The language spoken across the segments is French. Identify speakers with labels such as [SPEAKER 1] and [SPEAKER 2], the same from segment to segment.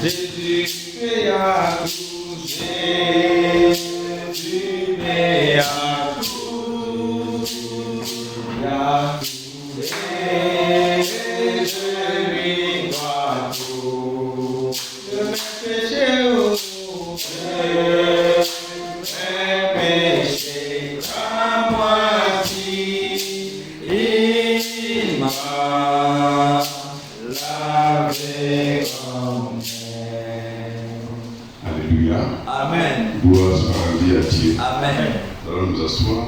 [SPEAKER 1] Jésus, tu as tout, Jésus, tu as tout, tu as tout, et je lui dois tout. Je mes péchés, oh, mes péchés, à moi qui il m'a lavé en mer.
[SPEAKER 2] Alléluia.
[SPEAKER 1] Amen.
[SPEAKER 2] Gloire soit rendue à Dieu.
[SPEAKER 1] Amen.
[SPEAKER 2] Nous allons nous asseoir.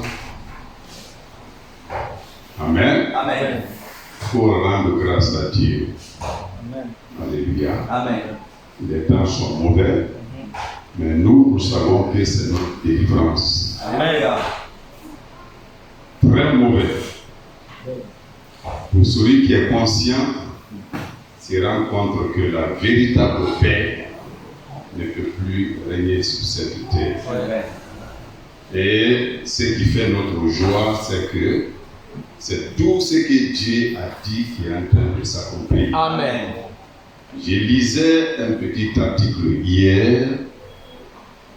[SPEAKER 2] Amen.
[SPEAKER 1] Amen.
[SPEAKER 2] Il faut rendre grâce à Dieu.
[SPEAKER 1] Amen.
[SPEAKER 2] Alléluia.
[SPEAKER 1] Amen.
[SPEAKER 2] Les temps sont mauvais, mais nous savons que c'est notre délivrance.
[SPEAKER 1] Amen.
[SPEAKER 2] Très mauvais. Pour celui qui est conscient, se rend compte que la véritable paix ne peut plus régner sur cette terre.
[SPEAKER 1] Amen.
[SPEAKER 2] Et ce qui fait notre joie, c'est que c'est tout ce que Dieu a dit qui est en train de s'accomplir.
[SPEAKER 1] Amen.
[SPEAKER 2] Je lisais un petit article hier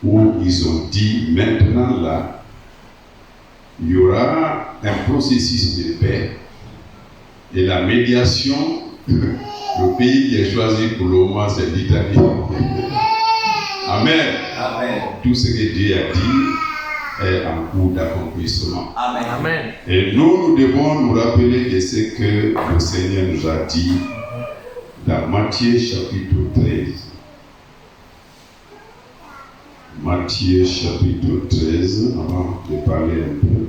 [SPEAKER 2] où ils ont dit maintenant là, il y aura un processus de paix et la médiation. Le pays qui est choisi pour le moment, c'est l'Italie. Amen.
[SPEAKER 1] Amen.
[SPEAKER 2] Tout ce que Dieu a dit est en cours d'accomplissement.
[SPEAKER 1] Amen. Amen.
[SPEAKER 2] Et nous devons nous rappeler de ce que le Seigneur nous a dit dans Matthieu chapitre 13. Matthieu chapitre 13, avant de parler un peu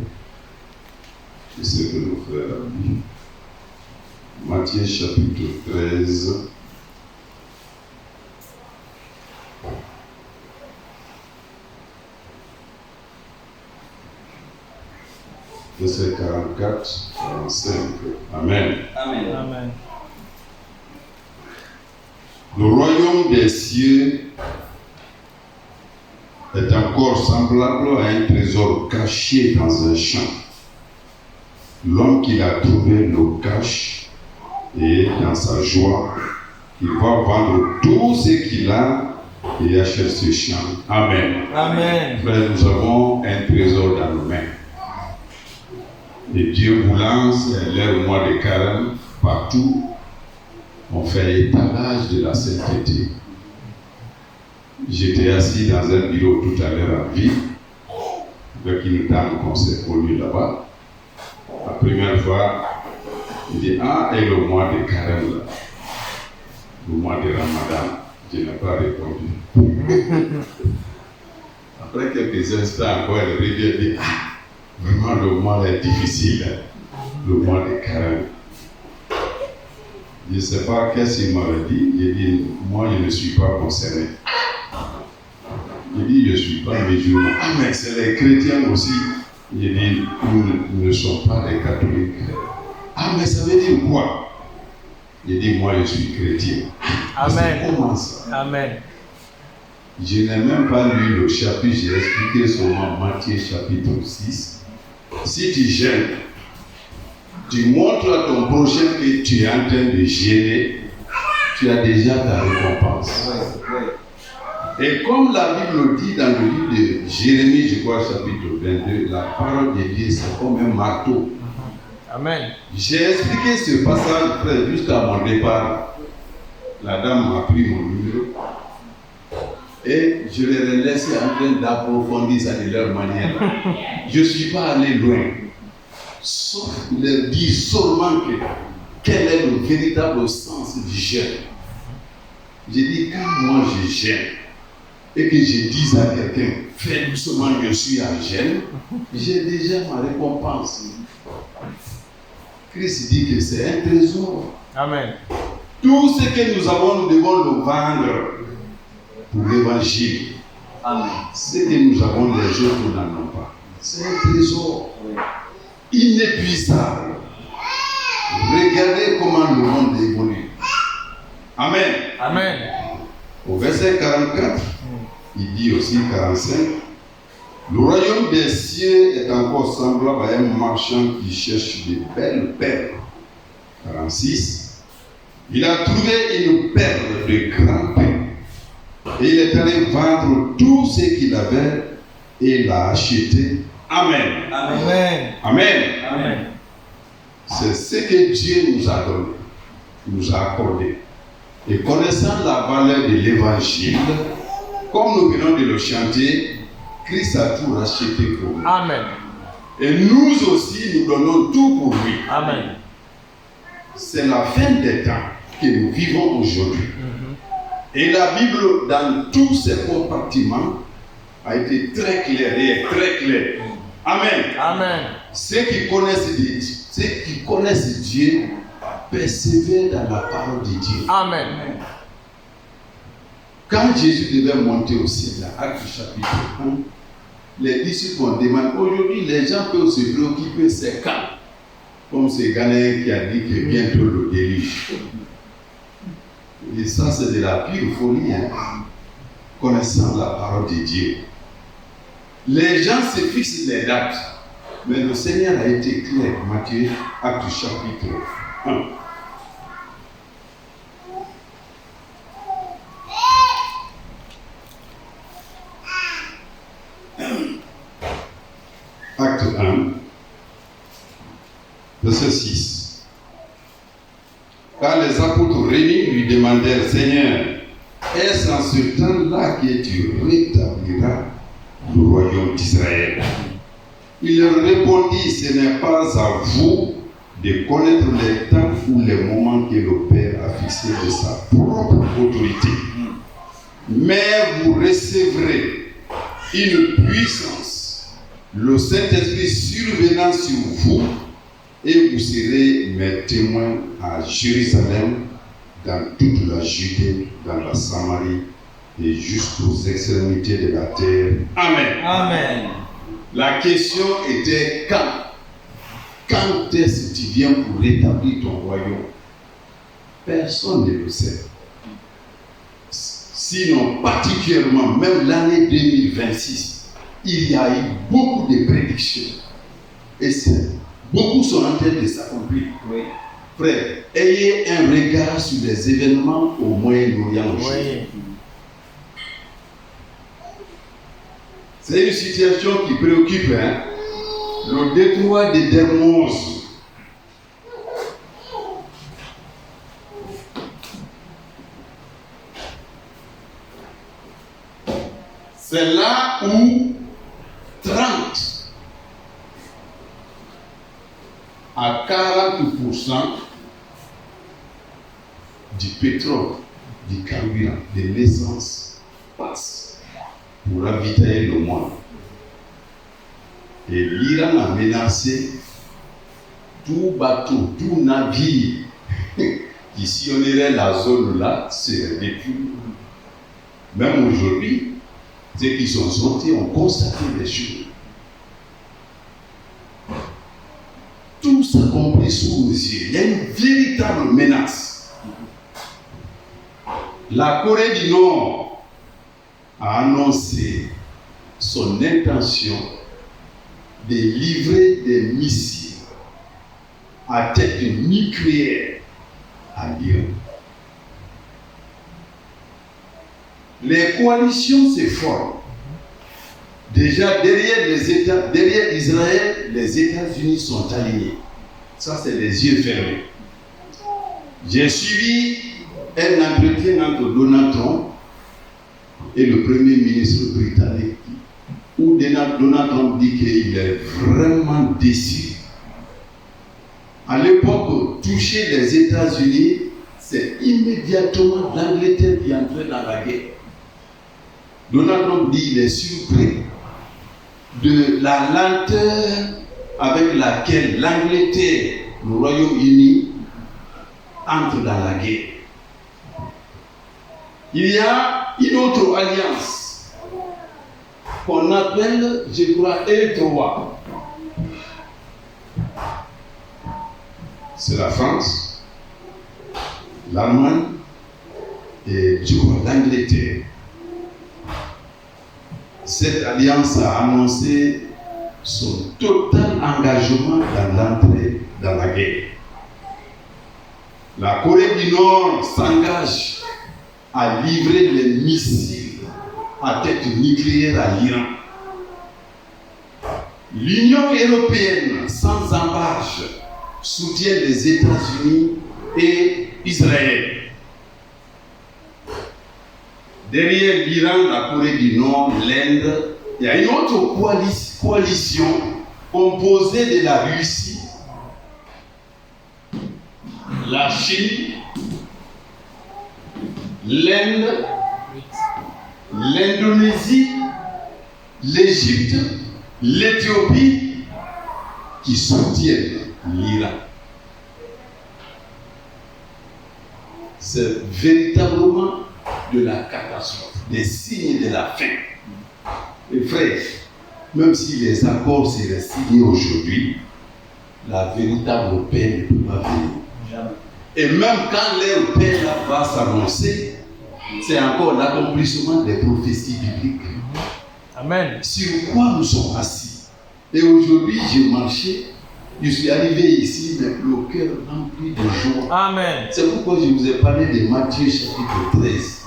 [SPEAKER 2] de ce que nos frères ont dit. Matthieu chapitre 13. Verset 44, 45. Amen.
[SPEAKER 1] Amen. Amen.
[SPEAKER 2] Le royaume des cieux est encore semblable à un trésor caché dans un champ. L'homme qui l'a trouvé le cache et dans sa joie, il va vendre tout ce qu'il a et achète ce champ. Amen.
[SPEAKER 1] Amen.
[SPEAKER 2] Frère, nous avons un trésor dans nos mains. Et Dieu vous lance l'air mois de carême partout. On fait étalage de la sainteté. J'étais assis dans un bureau tout à l'heure à Ville, avec une dame qu'on s'est connue là-bas. La première fois, il dit, ah, et le mois de carême là, le mois de Ramadan, je n'ai pas répondu. Après quelques instants, encore, elle revient et dit, ah, vraiment le mois est difficile, hein, le mois de carême. Je ne sais pas qu'est-ce qu'il m'avait dit. J'ai dit, moi je ne suis pas concerné. J'ai dit, je ne suis pas musulman. Ah, mais c'est les chrétiens aussi. J'ai dit, nous ne sommes pas des catholiques. Ah, mais ça veut dire quoi? J'ai dit, moi je suis chrétien.
[SPEAKER 1] Amen.
[SPEAKER 2] Comment ça?
[SPEAKER 1] Amen.
[SPEAKER 2] Je n'ai même pas lu le chapitre, j'ai expliqué seulement Matthieu chapitre 6. Si tu gênes, tu montres à ton prochain que tu es en train de gêner, tu as déjà ta récompense. Et comme la Bible dit dans le livre de Jérémie, je crois, chapitre 22, la parole de Dieu, c'est comme un marteau.
[SPEAKER 1] Amen.
[SPEAKER 2] J'ai expliqué ce passage, frère, jusqu'à mon départ. La dame m'a pris mon numéro et je les ai laissés en train d'approfondir ça de leur manière. Je ne suis pas allé loin. Sauf leur dire seulement quel est le véritable sens du jeûne. J'ai dit, quand moi je jeûne et que je dis à quelqu'un, fais doucement, je suis en jeûne, j'ai déjà ma récompense. Christ dit que c'est un trésor.
[SPEAKER 1] Amen.
[SPEAKER 2] Tout ce que nous avons, nous devons le vendre pour l'évangile.
[SPEAKER 1] Amen.
[SPEAKER 2] Ce que nous avons, les autres n'en ont pas. C'est un trésor inépuisable. Regardez comment le monde évolue. Amen.
[SPEAKER 1] Amen.
[SPEAKER 2] Au verset 44, il dit aussi 45, le royaume des cieux est encore semblable à un marchand qui cherche de belles perles. 46, il a trouvé une perle de grand prix Et il est allé vendre tout ce qu'il avait et l'a acheté. Amen.
[SPEAKER 1] Amen.
[SPEAKER 2] Amen.
[SPEAKER 1] Amen.
[SPEAKER 2] C'est ce que Dieu nous a donné, nous a accordé. Et connaissant la valeur de l'évangile, comme nous venons de le chanter, Christ a tout racheté pour nous.
[SPEAKER 1] Amen.
[SPEAKER 2] Et nous aussi, nous donnons tout pour lui.
[SPEAKER 1] Amen.
[SPEAKER 2] C'est la fin des temps que nous vivons aujourd'hui. Et la Bible, dans tous ses compartiments, a été très claire et est très claire. Amen.
[SPEAKER 1] Amen.
[SPEAKER 2] Ceux qui connaissent Dieu persévèrent dans la parole de Dieu.
[SPEAKER 1] Amen.
[SPEAKER 2] Quand Jésus devait monter au ciel, dans Actes chapitre 1, les disciples ont demandé, aujourd'hui les gens peuvent se préoccuper, c'est quand? Comme ce Ghanéen qui a dit que bientôt le déluge. Et ça, c'est de la pure folie, hein? Connaissant la parole de Dieu. Les gens se fixent les dates, mais le Seigneur a été clair. Matthieu, Acte chapitre 1. Acte 1, verset 6. Quand les apôtres réunis lui demandèrent, Seigneur, est-ce en ce temps-là que tu rétabliras le royaume d'Israël? Il leur répondit, ce n'est pas à vous de connaître les temps ou les moments que le Père a fixés de sa propre autorité. Mais vous recevrez une puissance, le Saint-Esprit survenant sur vous, et vous serez mes témoins à Jérusalem, dans toute la Judée, dans la Samarie et jusqu'aux extrémités de la terre. Amen.
[SPEAKER 1] Amen.
[SPEAKER 2] La question était quand? Quand est-ce que tu viens pour rétablir ton royaume? Personne ne le sait. Sinon, particulièrement, même l'année 2026, il y a eu beaucoup de prédictions. Et beaucoup sont en train de s'accomplir. Oui. Frère, ayez un regard sur les événements au Moyen-Orient aujourd'hui. Oui. C'est une situation qui préoccupe, hein? Le détroit de Dermoz. C'est là où 30 à 40% du pétrole, du carburant, de l'essence passe pour ravitailler le monde. Et l'Iran a menacé tout bateau, tout navire qui sillonnerait la zone là serait détruit. Même aujourd'hui, ceux qui sont sortis ont constaté des choses. Tout s'accomplit sous nos yeux. Il y a une véritable menace. La Corée du Nord a annoncé son intention de livrer des missiles à tête nucléaire à l'Iran. Les coalitions se forment. Déjà, derrière Israël, les États-Unis sont alignés. Ça, c'est les yeux fermés. J'ai suivi un entretien entre Donald Trump et le Premier ministre britannique, où Donald Trump dit qu'il est vraiment déçu. À l'époque, toucher les États-Unis, c'est immédiatement l'Angleterre qui entrait dans la guerre. Donald Trump dit qu'il est surpris de la lenteur avec laquelle l'Angleterre, le Royaume-Uni, entre dans la guerre. Il y a une autre alliance qu'on appelle, je crois, E3. C'est la France, l'Allemagne et je crois l'Angleterre. Cette alliance a annoncé son total engagement dans l'entrée dans la guerre. La Corée du Nord s'engage à livrer les missiles à tête nucléaire à l'Iran. L'Union européenne, sans ambages, soutient les États-Unis et Israël. Derrière l'Iran, la Corée du Nord, l'Inde, il y a une autre coalition composée de la Russie, la Chine, l'Inde, l'Indonésie, l'Égypte, l'Éthiopie, qui soutiennent l'Iran. C'est véritablement de la catastrophe, des signes de la fin. Et frères, même si les accords seraient signés aujourd'hui, la véritable paix ne peut pas venir. Et même quand leur paix va s'annoncer, c'est encore l'accomplissement des prophéties bibliques.
[SPEAKER 1] Amen.
[SPEAKER 2] Sur quoi nous sommes assis. Et aujourd'hui, j'ai marché, je suis arrivé ici, mais le cœur rempli de joie.
[SPEAKER 1] Amen.
[SPEAKER 2] C'est pourquoi je vous ai parlé de Matthieu chapitre 13.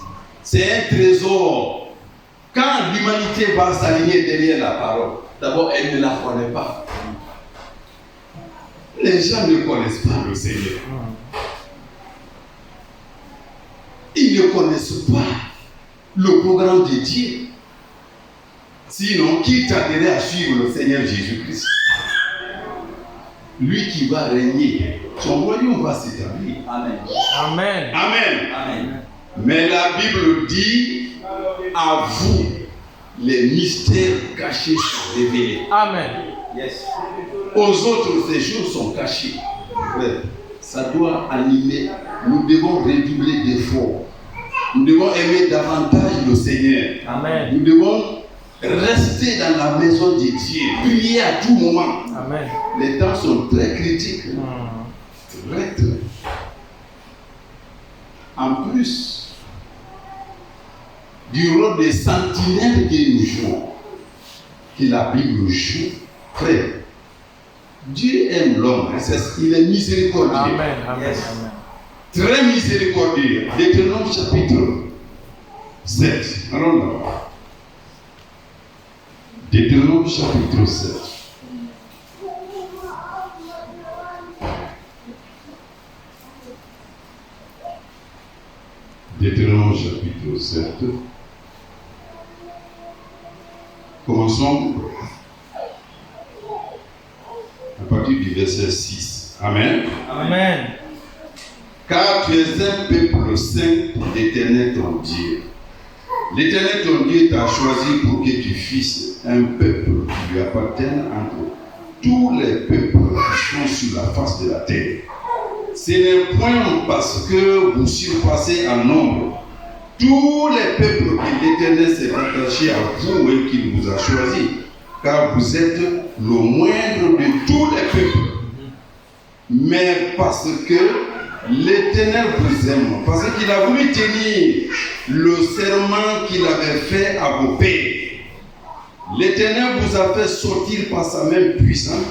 [SPEAKER 2] C'est un trésor. Quand l'humanité va s'aligner derrière la parole, d'abord, elle ne la connaît pas. Les gens ne connaissent pas le Seigneur. Ils ne connaissent pas le programme de Dieu. Sinon, qui t'aiderait à suivre le Seigneur Jésus-Christ? Lui qui va régner, son royaume va s'établir.
[SPEAKER 3] Amen.
[SPEAKER 1] Amen.
[SPEAKER 2] Amen.
[SPEAKER 3] Amen.
[SPEAKER 2] Mais la Bible dit, à vous, les mystères cachés sont révélés.
[SPEAKER 1] Amen.
[SPEAKER 3] Yes.
[SPEAKER 2] Aux autres, ces choses sont cachées. Frère, ça doit animer. Nous devons redoubler d'efforts. Nous devons aimer davantage le Seigneur.
[SPEAKER 1] Amen.
[SPEAKER 2] Nous devons rester dans la maison de Dieu, prier à tout moment.
[SPEAKER 1] Amen.
[SPEAKER 2] Les temps sont très critiques. Très, très. En plus du rôle des sentinelles que nous jouons, que la Bible joue, frère, Dieu aime l'homme, il est miséricordieux.
[SPEAKER 1] Amen. Amen.
[SPEAKER 3] Yes.
[SPEAKER 1] Amen.
[SPEAKER 2] Très miséricordieux. Deutéronome chapitre 7. Allons là. Deutéronome chapitre 7. Deutéronome chapitre 7. Commençons à partir du verset 6. Amen.
[SPEAKER 1] Amen.
[SPEAKER 2] Car tu es un peuple saint pour l'Éternel ton Dieu. L'Éternel ton Dieu t'a choisi pour que tu fasses un peuple qui lui appartienne entre tous les peuples qui sont sur la face de la terre. Ce n'est point parce que vous surpassez en nombre tous les peuples que l'Éternel s'est attaché à vous et qu'il vous a choisi, car vous êtes le moindre de tous les peuples. Mais parce que l'Éternel vous aime, parce qu'il a voulu tenir le serment qu'il avait fait à vos pères. L'Éternel vous a fait sortir par sa main puissante,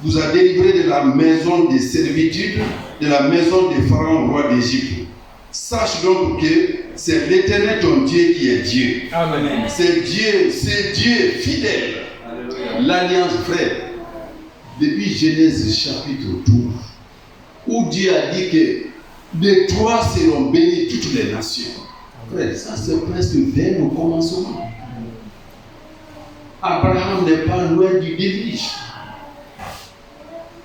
[SPEAKER 2] vous a délivré de la maison de servitude, de la maison de Pharaon, roi d'Égypte. Sache donc que c'est l'Éternel ton Dieu qui est Dieu.
[SPEAKER 1] Amen.
[SPEAKER 2] C'est Dieu fidèle.
[SPEAKER 3] Alléluia.
[SPEAKER 2] L'alliance, frère, depuis Genèse chapitre 12, où Dieu a dit que de toi seront bénies toutes les nations. Frère, ça c'est presque vers le commencement. Abraham n'est pas loin du déluge.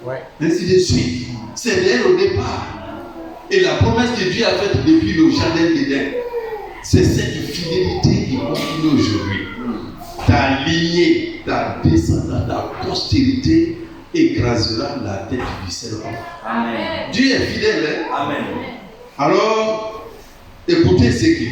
[SPEAKER 1] Ouais.
[SPEAKER 2] Ainsi de suite. C'est dès le départ. Et la promesse que Dieu a faite depuis le jardin d'Éden, c'est cette fidélité qui continue aujourd'hui. Ta lignée, ta descendance, ta postérité écrasera la tête du serpent.
[SPEAKER 3] Amen.
[SPEAKER 2] Dieu est fidèle. Hein?
[SPEAKER 3] Amen.
[SPEAKER 2] Alors, écoutez ce qu'il dit.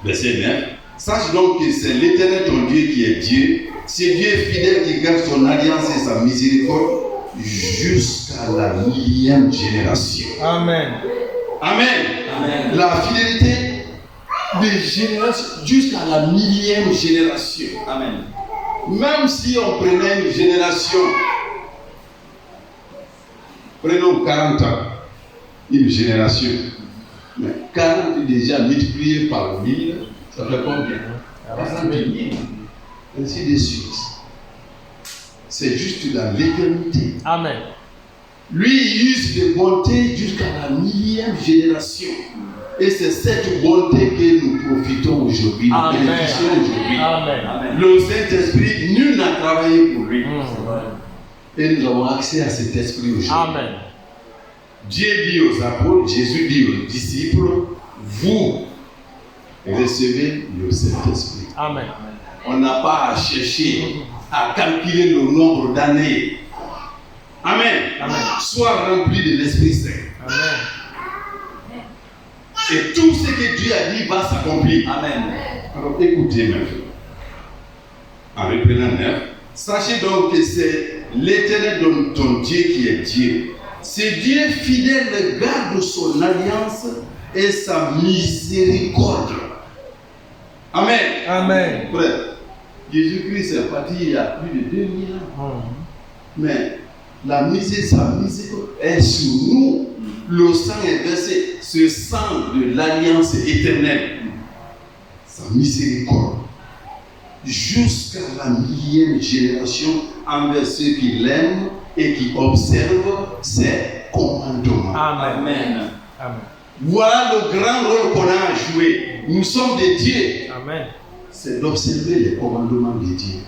[SPEAKER 2] Verset 9. Sache donc que c'est l'Éternel ton Dieu qui est Dieu. C'est Dieu fidèle qui garde son alliance et sa miséricorde jusqu'à la 1000e génération.
[SPEAKER 1] Amen.
[SPEAKER 2] Amen.
[SPEAKER 3] Amen.
[SPEAKER 2] La fidélité des générations jusqu'à la 1000e génération.
[SPEAKER 3] Amen.
[SPEAKER 2] Même si on prenait une génération, prenons 40 ans, une génération. Mais 40 déjà multiplié par 1000, ça fait combien? 40 000. Ainsi de suite. C'est juste dans l'éternité.
[SPEAKER 1] Amen.
[SPEAKER 2] Lui, il use de bonté jusqu'à la 1000e génération. Et c'est cette bonté que nous profitons aujourd'hui. Nous
[SPEAKER 1] Amen.
[SPEAKER 2] bénéficions aujourd'hui.
[SPEAKER 1] Amen.
[SPEAKER 2] Le Saint-Esprit, nul n'a travaillé pour lui.
[SPEAKER 1] Mm.
[SPEAKER 2] Et nous avons accès à cet esprit aujourd'hui.
[SPEAKER 1] Amen.
[SPEAKER 2] Dieu dit aux apôtres, Jésus dit aux disciples, vous recevez le Saint-Esprit.
[SPEAKER 1] Amen.
[SPEAKER 2] On n'a pas à chercher, à calculer le nombre d'années. Amen.
[SPEAKER 1] Amen.
[SPEAKER 2] Sois rempli de l'Esprit Saint.
[SPEAKER 1] Amen.
[SPEAKER 2] Et tout ce que Dieu a dit va s'accomplir.
[SPEAKER 3] Amen.
[SPEAKER 2] Alors écoutez maintenant. En reprenant 9. Sachez donc que c'est l'Éternel ton Dieu qui est Dieu. C'est Dieu fidèle garde son alliance et sa miséricorde. Amen.
[SPEAKER 1] Amen.
[SPEAKER 2] Frère, Jésus-Christ est parti il y a plus de 2000 ans. Mais sa miséricorde est sur nous. Le sang est versé, ce sang de l'alliance éternelle. Sa miséricorde. Jusqu'à la 1000e génération envers ceux qui l'aiment et qui observent ses commandements.
[SPEAKER 1] Amen. Amen.
[SPEAKER 2] Voilà le grand rôle qu'on a à jouer. Nous sommes des dieux.
[SPEAKER 1] Amen.
[SPEAKER 2] C'est d'observer les commandements de Dieu.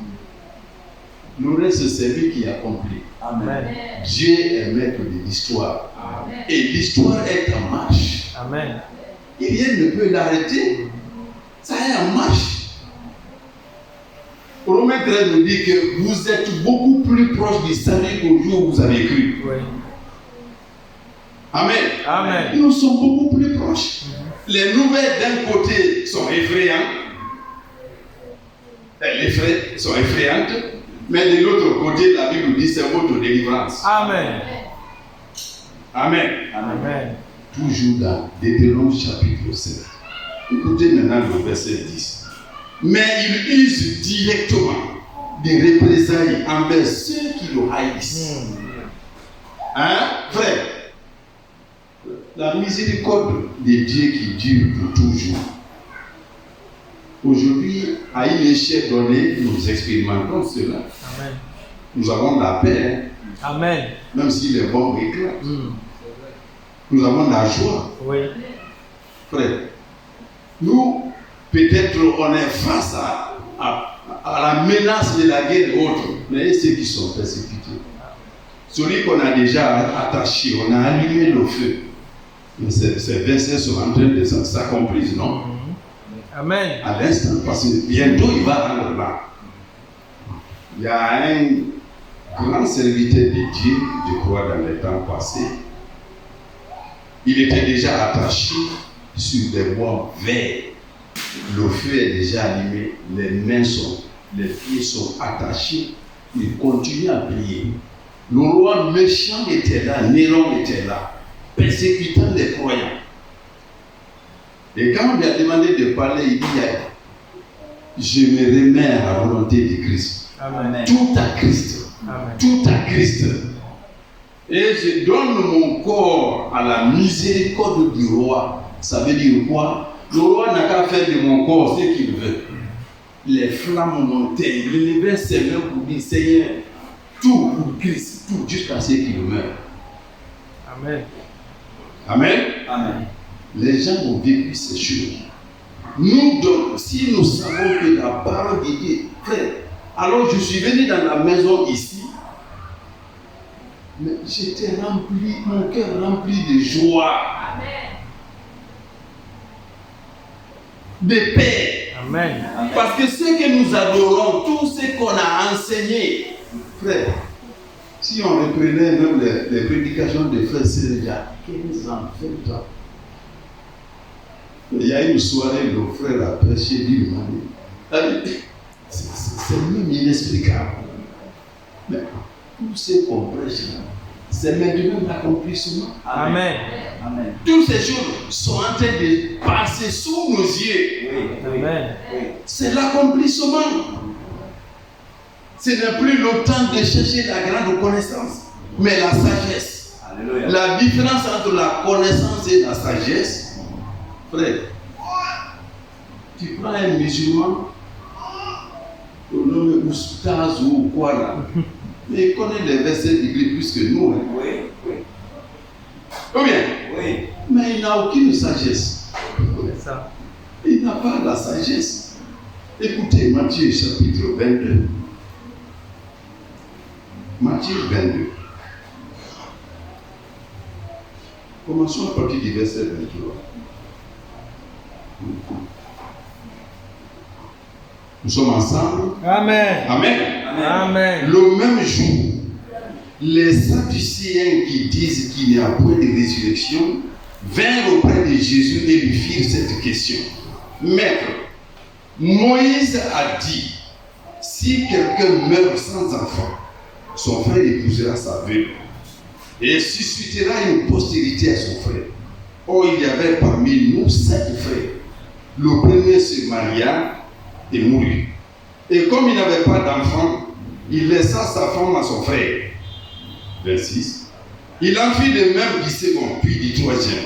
[SPEAKER 2] Le reste, c'est lui qui accomplit.
[SPEAKER 1] Amen.
[SPEAKER 2] Dieu est maître de l'histoire. Et l'histoire est en marche.
[SPEAKER 1] Amen.
[SPEAKER 2] Et rien ne peut l'arrêter. Ça est en marche. Romains 13 nous dit que vous êtes beaucoup plus proche du salut qu'au jour où vous avez cru.
[SPEAKER 1] Oui.
[SPEAKER 2] Amen.
[SPEAKER 1] Amen.
[SPEAKER 2] Nous sommes beaucoup plus proches. Les nouvelles d'un côté sont effrayantes. Les faits sont effrayantes. Mais de l'autre côté, la Bible dit c'est votre délivrance.
[SPEAKER 1] Amen.
[SPEAKER 2] Amen.
[SPEAKER 1] Amen.
[SPEAKER 2] Toujours dans Deutéronome chapitre 7. Écoutez maintenant le verset 10. Mais il use directement des représailles envers ceux qui le haïssent. Hein, frère? La miséricorde de Dieu qui dure pour toujours. Aujourd'hui, à une échelle donnée, nous expérimentons cela.
[SPEAKER 1] Amen.
[SPEAKER 2] Nous avons la paix,
[SPEAKER 1] Amen.
[SPEAKER 2] même si les bombes éclatent. Nous avons la joie.
[SPEAKER 1] Oui.
[SPEAKER 2] Frère, nous, peut-être on est face à la menace de la guerre et autres, mais ceux qui sont persécutés. Celui qu'on a déjà attaché, on a allumé le feu. Mais ces versets sont en train de s'accomplir, non?
[SPEAKER 1] Amen.
[SPEAKER 2] À l'instant, parce que bientôt il va rendre là. Il y a un grand serviteur de Dieu, je crois, dans les temps passés. Il était déjà attaché sur des bois verts. Le feu est déjà allumé, les pieds sont attachés. Il continue à prier. Le roi méchant était là, Néron était là, persécutant les croyants. Et quand on lui a demandé de parler, il dit, je me remets à la volonté de Christ.
[SPEAKER 1] Amen.
[SPEAKER 2] Tout à Christ.
[SPEAKER 1] Amen.
[SPEAKER 2] Tout à Christ. Et je donne mon corps à la miséricorde du roi. Ça veut dire quoi? Le roi n'a qu'à faire de mon corps ce qu'il veut. Les flammes montaient, il levait ses mains pour dire, Seigneur, tout pour Christ, tout jusqu'à ce qu'il meure.
[SPEAKER 1] Amen.
[SPEAKER 2] Amen.
[SPEAKER 3] Amen.
[SPEAKER 2] Les gens ont vécu ces choses. Nous donc, si nous savons que la parole de Dieu, frère, alors je suis venu dans la maison ici, mais j'étais rempli, mon cœur rempli de joie, de paix.
[SPEAKER 1] Amen.
[SPEAKER 2] Parce que ce que nous adorons, tout ce qu'on a enseigné, frère, si on reprenait même les prédications de frère Cyril, il y a 15 ans, 20 ans, il y a une soirée, le frère a prêché d'une manière. C'est même inexplicable. Mais tout ce qu'on prêche, c'est maintenant l'accomplissement.
[SPEAKER 1] Amen.
[SPEAKER 3] Amen.
[SPEAKER 2] Toutes ces choses sont en train de passer sous nos yeux.
[SPEAKER 1] Amen.
[SPEAKER 2] C'est l'accomplissement. Ce n'est plus le temps de chercher la grande connaissance, mais la sagesse.
[SPEAKER 3] Alléluia.
[SPEAKER 2] La différence entre la connaissance et la sagesse, Frère, tu prends un musulman, au nom Oustaz ou quoi là, mais il connaît les versets bibliques plus que nous. Hein.
[SPEAKER 3] Oui, oui,
[SPEAKER 2] Combien?
[SPEAKER 3] oui.
[SPEAKER 2] Mais il n'a aucune sagesse.
[SPEAKER 1] C'est ça.
[SPEAKER 2] Il n'a pas la sagesse. Écoutez Matthieu chapitre 22. Matthieu 22. Commençons à partir du verset 23. Nous sommes ensemble.
[SPEAKER 1] Amen.
[SPEAKER 2] Amen.
[SPEAKER 1] Amen.
[SPEAKER 2] Le même jour, les Sadducéens qui disent qu'il n'y a point de résurrection vinrent auprès de Jésus et lui firent cette question. Maître, Moïse a dit, si quelqu'un meurt sans enfant, son frère épousera sa veuve et suscitera une postérité à son frère. Or, il y avait parmi nous 7 frères. Le premier se maria et mourut. Et comme il n'avait pas d'enfant, il laissa sa femme à son frère. 26. Il en fit de même du second, puis du troisième,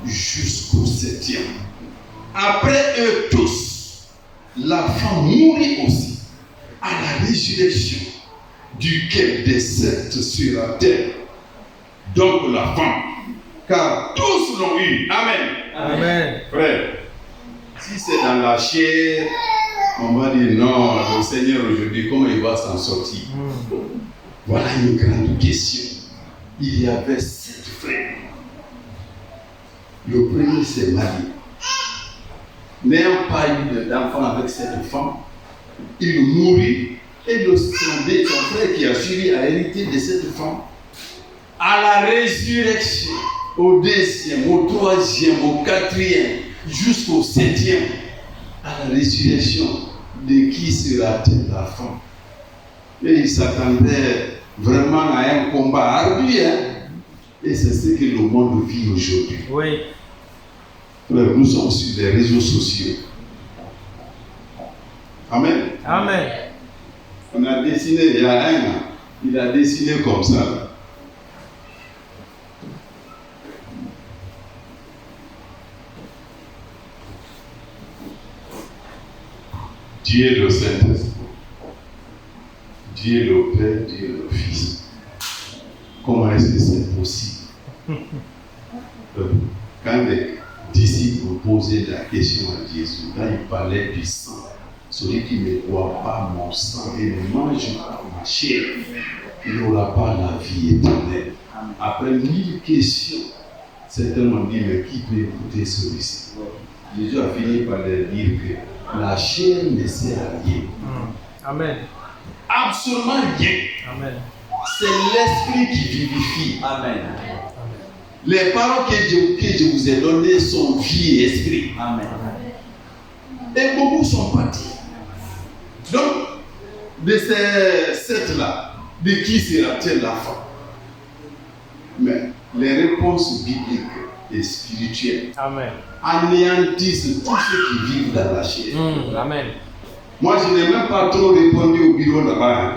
[SPEAKER 2] jusqu'au 7e. Après eux tous, la femme mourut aussi, à la résurrection, duquel des 7 sera-t-elle. Donc la femme, car tous l'ont eu. Amen.
[SPEAKER 1] Amen.
[SPEAKER 2] Frère, si c'est dans la chair, on va dire non, le Seigneur aujourd'hui, comment il va s'en sortir? Voilà une grande question. Il y avait 7 frères. Le premier s'est marié. N'ayant pas eu d'enfant avec cette femme, il mourut et son frère qui a suivi a hérité de cette femme. À la résurrection, au 2e, au 3e, au 4e, jusqu'au 7e, à la résurrection, de qui sera-t-elle la femme? Et il s'attendait vraiment à un combat ardu. Hein? Et c'est ce que le monde vit aujourd'hui.
[SPEAKER 1] Oui.
[SPEAKER 2] Frère, nous sommes sur les réseaux sociaux. Amen.
[SPEAKER 1] Amen.
[SPEAKER 2] On a dessiné, il y a un an, il a dessiné comme ça. Dieu est le Saint-Esprit. Dieu est le Père, Dieu est le Fils. Comment est-ce que c'est possible? Quand les disciples posaient la question à Jésus, quand il parlait du sang, celui qui ne boit pas mon sang et ne mange pas ma chair, il n'aura pas la vie éternelle. Après 1000 questions, certains m'ont dit, mais qui peut écouter celui-ci? Jésus a fini par leur dire que la chair ne sert à rien.
[SPEAKER 1] Amen.
[SPEAKER 2] Absolument rien.
[SPEAKER 1] Amen.
[SPEAKER 2] C'est l'esprit qui vivifie.
[SPEAKER 3] Amen.
[SPEAKER 2] Les paroles que je vous ai données sont vie et esprit.
[SPEAKER 3] Amen.
[SPEAKER 2] Et beaucoup sont partis. Donc, de ces 7-là, de qui sera-t-elle la femme? Mais les réponses bibliques et spirituelles
[SPEAKER 1] Amen.
[SPEAKER 2] anéantissent tous ceux qui vivent dans la chair.
[SPEAKER 1] Amen.
[SPEAKER 2] Moi, je n'ai même pas trop répondu au bureau là-bas. Hein.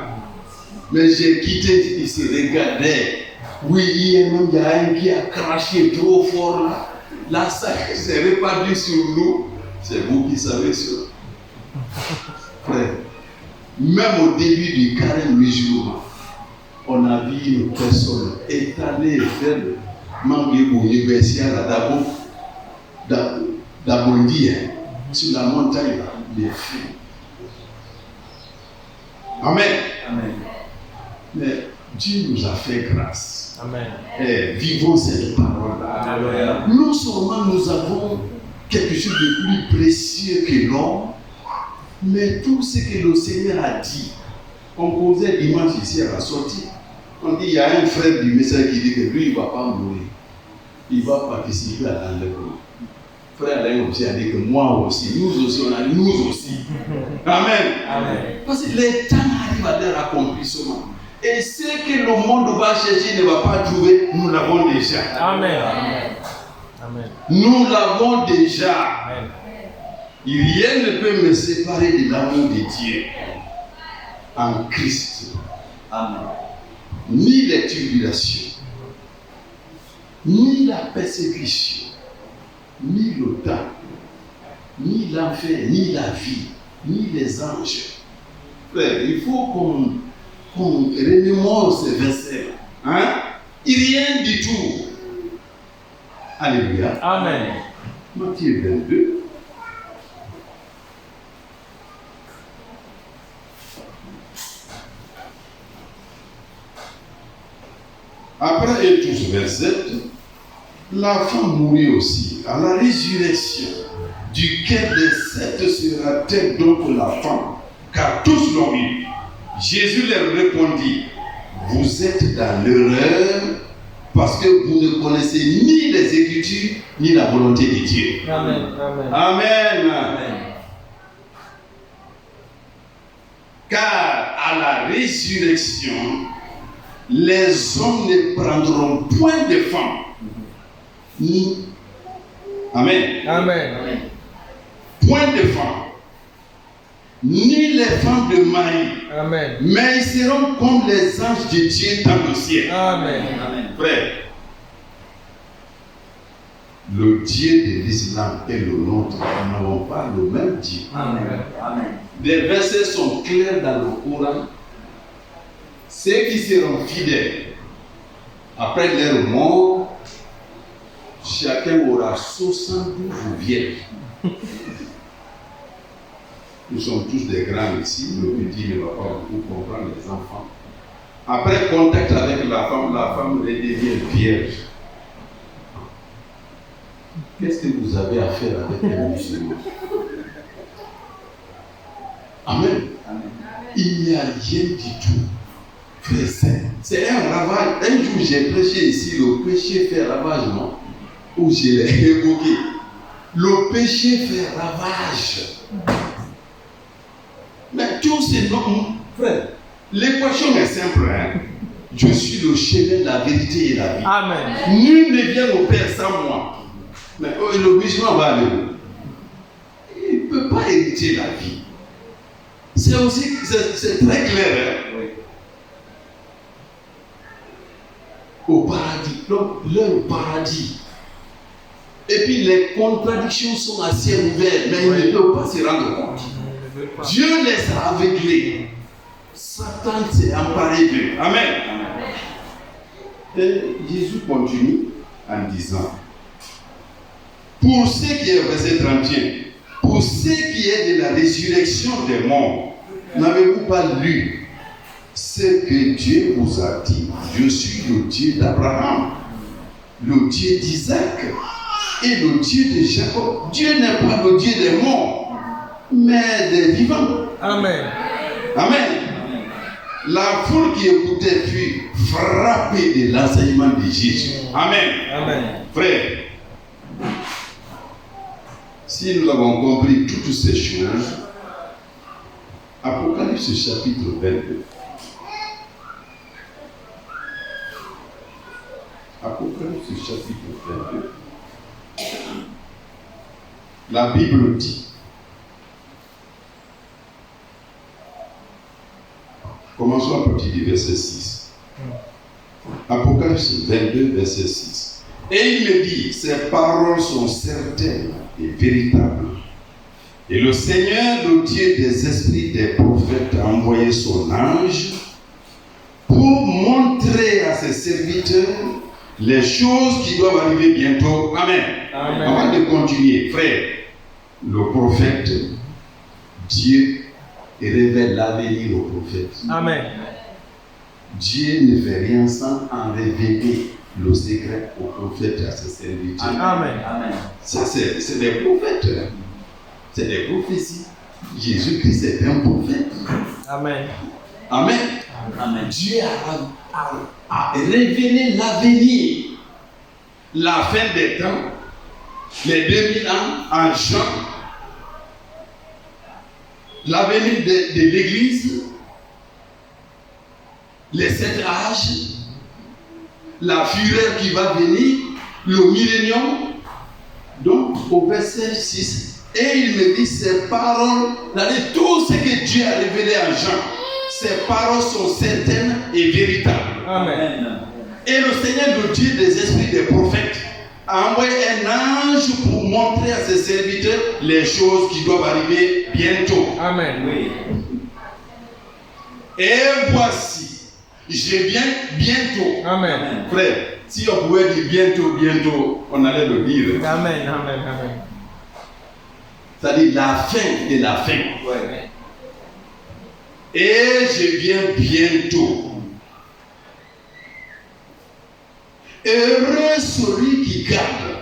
[SPEAKER 2] Mais j'ai quitté, ils se regardaient. Oui, hier même, il y a un qui a craché trop fort là. Là, ça s'est répandu sur nous. C'est vous qui savez ça. Frère, même au début du carême musulman, on a vu une personne étalée vers le Manguebo universitaire à Dabondi, sur la montagne là, les filles. Amen.
[SPEAKER 3] Amen.
[SPEAKER 2] Mais Dieu nous a fait grâce.
[SPEAKER 1] Amen.
[SPEAKER 2] Et vivons cette parole-là.
[SPEAKER 3] Alléluia.
[SPEAKER 2] Non seulement nous avons quelque chose de plus précieux que l'homme, mais tout ce que le Seigneur a dit. On causait dimanche ici à la sortie. On dit il y a un frère du message qui dit que lui il ne va pas mourir. Il va participer à l'enlèvement. Frère Alain aussi a dit que moi aussi, nous aussi, on a dit nous aussi. Amen.
[SPEAKER 3] Amen.
[SPEAKER 2] Parce que les temps arrivent à leur accomplissement. Et ce que le monde va chercher ne va pas trouver, nous l'avons déjà.
[SPEAKER 1] Amen. Amen.
[SPEAKER 2] Nous l'avons déjà.
[SPEAKER 1] Amen.
[SPEAKER 2] Rien ne peut me séparer de l'amour de Dieu en Christ.
[SPEAKER 3] Amen.
[SPEAKER 2] Ni les tribulations, ni la persécution, ni le temps, ni l'enfer, ni la vie, ni les anges. Frère, il faut qu'on remémore ces versets. Hein? Rien du tout. Alléluia.
[SPEAKER 1] Amen.
[SPEAKER 2] Matthieu 22. Après et tous verset, la femme mourut aussi. À la résurrection, duquel des sept sera-t-elle donc la femme? Car tous l'ont eu. Jésus leur répondit, vous êtes dans l'erreur parce que vous ne connaissez ni les Écritures ni la volonté de Dieu.
[SPEAKER 1] Amen. Amen.
[SPEAKER 2] Amen.
[SPEAKER 3] Amen.
[SPEAKER 2] Car à la résurrection, les hommes ne prendront point de femmes. Amen.
[SPEAKER 1] Amen.
[SPEAKER 2] Point de femmes. Ni les femmes de Marie.
[SPEAKER 1] Amen.
[SPEAKER 2] Mais ils seront comme les anges de Dieu dans le ciel.
[SPEAKER 1] Amen.
[SPEAKER 3] Amen.
[SPEAKER 2] Frère, le Dieu de l'islam et le nôtre n'avons pas le même Dieu.
[SPEAKER 3] Amen. Amen.
[SPEAKER 2] Des versets sont clairs dans le Coran. Ceux qui seront fidèles après leur mort, chacun aura 72 vierges. Nous sommes tous des grands ici, le petit ne va pas beaucoup comprendre les enfants. Après contact avec la femme redevient vierge. Qu'est-ce que vous avez à faire avec un musulman? Amen.
[SPEAKER 3] Amen.
[SPEAKER 2] Il n'y a rien du tout. Frère, c'est un ravage. Un jour, j'ai prêché ici, le péché fait ravage, non? Ou je l'ai évoqué. Le péché fait ravage. Mais tout c'est non. Frère, l'équation est simple. Hein? Je suis le chemin, la vérité et la vie.
[SPEAKER 1] Amen.
[SPEAKER 2] Nul ne vient au Père sans moi. Mais le musulman va aller où? Il ne peut pas hériter la vie. C'est aussi, c'est très clair. Hein?
[SPEAKER 3] Oui.
[SPEAKER 2] Au paradis, donc leur paradis. Et puis les contradictions sont à ciel ouvert, mais
[SPEAKER 1] Oui.
[SPEAKER 2] ils ne peuvent pas se rendre compte.
[SPEAKER 1] Je ne veux pas.
[SPEAKER 2] Dieu les a aveuglés. Satan s'est emparé d'eux. Amen. Et Jésus continue en disant, pour ce qui est verset 31, pour ce qui est de la résurrection des morts, n'avez-vous pas lu ce que Dieu vous a dit? Je suis le Dieu d'Abraham, le Dieu d'Isaac et le Dieu de Jacob. Dieu n'est pas le Dieu des morts, mais des vivants.
[SPEAKER 1] Amen.
[SPEAKER 2] Amen. La foule qui écoutait fut frappée de l'enseignement de Jésus. Amen.
[SPEAKER 1] Amen.
[SPEAKER 2] Frère, si nous avons compris toutes ces choses, Apocalypse chapitre 22. Apocalypse chapitre 22. La Bible dit, commençons à partir du verset 6. Apocalypse 22, verset 6. Et il me dit, ces paroles sont certaines et véritables. Et le Seigneur, le Dieu des esprits des prophètes, a envoyé son ange pour montrer à ses serviteurs les choses qui doivent arriver bientôt. Amen.
[SPEAKER 1] Amen.
[SPEAKER 2] Avant de continuer, frère, le prophète, Dieu révèle l'avenir au prophète.
[SPEAKER 1] Amen.
[SPEAKER 2] Dieu ne fait rien sans en révéler le secret au prophète et à ses serviteurs.
[SPEAKER 1] Amen.
[SPEAKER 3] Amen.
[SPEAKER 2] Ça, c'est des prophètes. C'est des prophéties. Jésus-Christ est un prophète.
[SPEAKER 1] Amen.
[SPEAKER 2] Amen.
[SPEAKER 3] Amen.
[SPEAKER 2] Dieu a révélé l'avenir, la fin des temps, les 2000 ans en Jean, l'avenir de l'Église, les 7 âges, la fureur qui va venir, le millénium. Donc, au verset 6, et il me dit ces paroles, c'est-à-dire tout ce que Dieu a révélé en Jean, ces paroles sont certaines et véritables.
[SPEAKER 1] Amen.
[SPEAKER 3] Amen.
[SPEAKER 2] Et le Seigneur, le Dieu des esprits des prophètes, a envoyé un ange pour montrer à ses serviteurs les choses qui doivent arriver bientôt.
[SPEAKER 1] Amen.
[SPEAKER 3] Oui.
[SPEAKER 2] Et voici, je viens bientôt.
[SPEAKER 1] Amen.
[SPEAKER 2] Frère, si on pouvait dire bientôt, bientôt, on allait le dire.
[SPEAKER 1] Amen. Amen. Amen.
[SPEAKER 2] C'est-à-dire la fin de la fin.
[SPEAKER 3] Ouais.
[SPEAKER 2] Et je viens bientôt. Heureux celui qui garde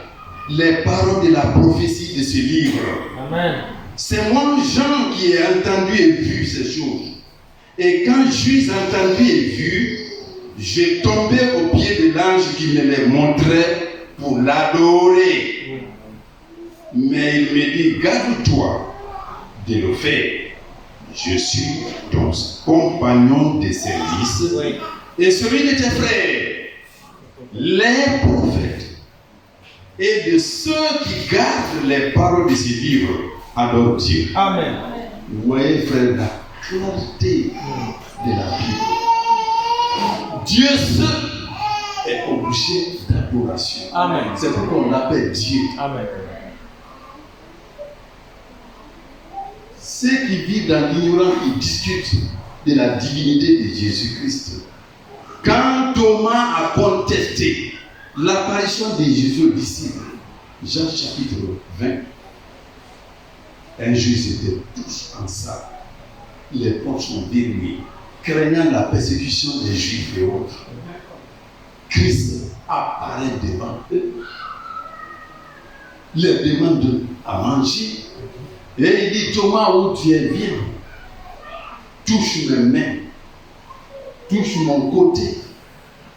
[SPEAKER 2] les paroles de la prophétie de ce livre.
[SPEAKER 1] Amen.
[SPEAKER 2] C'est moi, Jean, qui ai entendu et vu ces choses. Et quand j'eus entendu et vu, j'ai tombé aux pieds de l'ange qui me les montrait pour l'adorer. Mais il me dit, garde-toi de le faire. Je suis ton compagnon de service
[SPEAKER 1] Oui.
[SPEAKER 2] et celui de tes frères, les prophètes, et de ceux qui gardent les paroles de ce livre, adorent Dieu.
[SPEAKER 1] Amen.
[SPEAKER 2] Vous voyez, frère, la clarté de la Bible. Dieu seul est obligé d'adoration.
[SPEAKER 1] Amen.
[SPEAKER 2] C'est pourquoi on l'appelle Dieu.
[SPEAKER 1] Amen.
[SPEAKER 2] Ceux qui vivent dans l'ignorance, ils discutent de la divinité de Jésus-Christ. Quand Thomas a contesté l'apparition de Jésus aux disciples, Jean chapitre 20, un jour ils étaient tous ensemble. Les portes sont verrouillées, craignant la persécution des Juifs et autres. Christ apparaît devant eux, leur demande à manger. Et il dit, Thomas, où tu es, viens. Touche mes mains. Touche mon côté.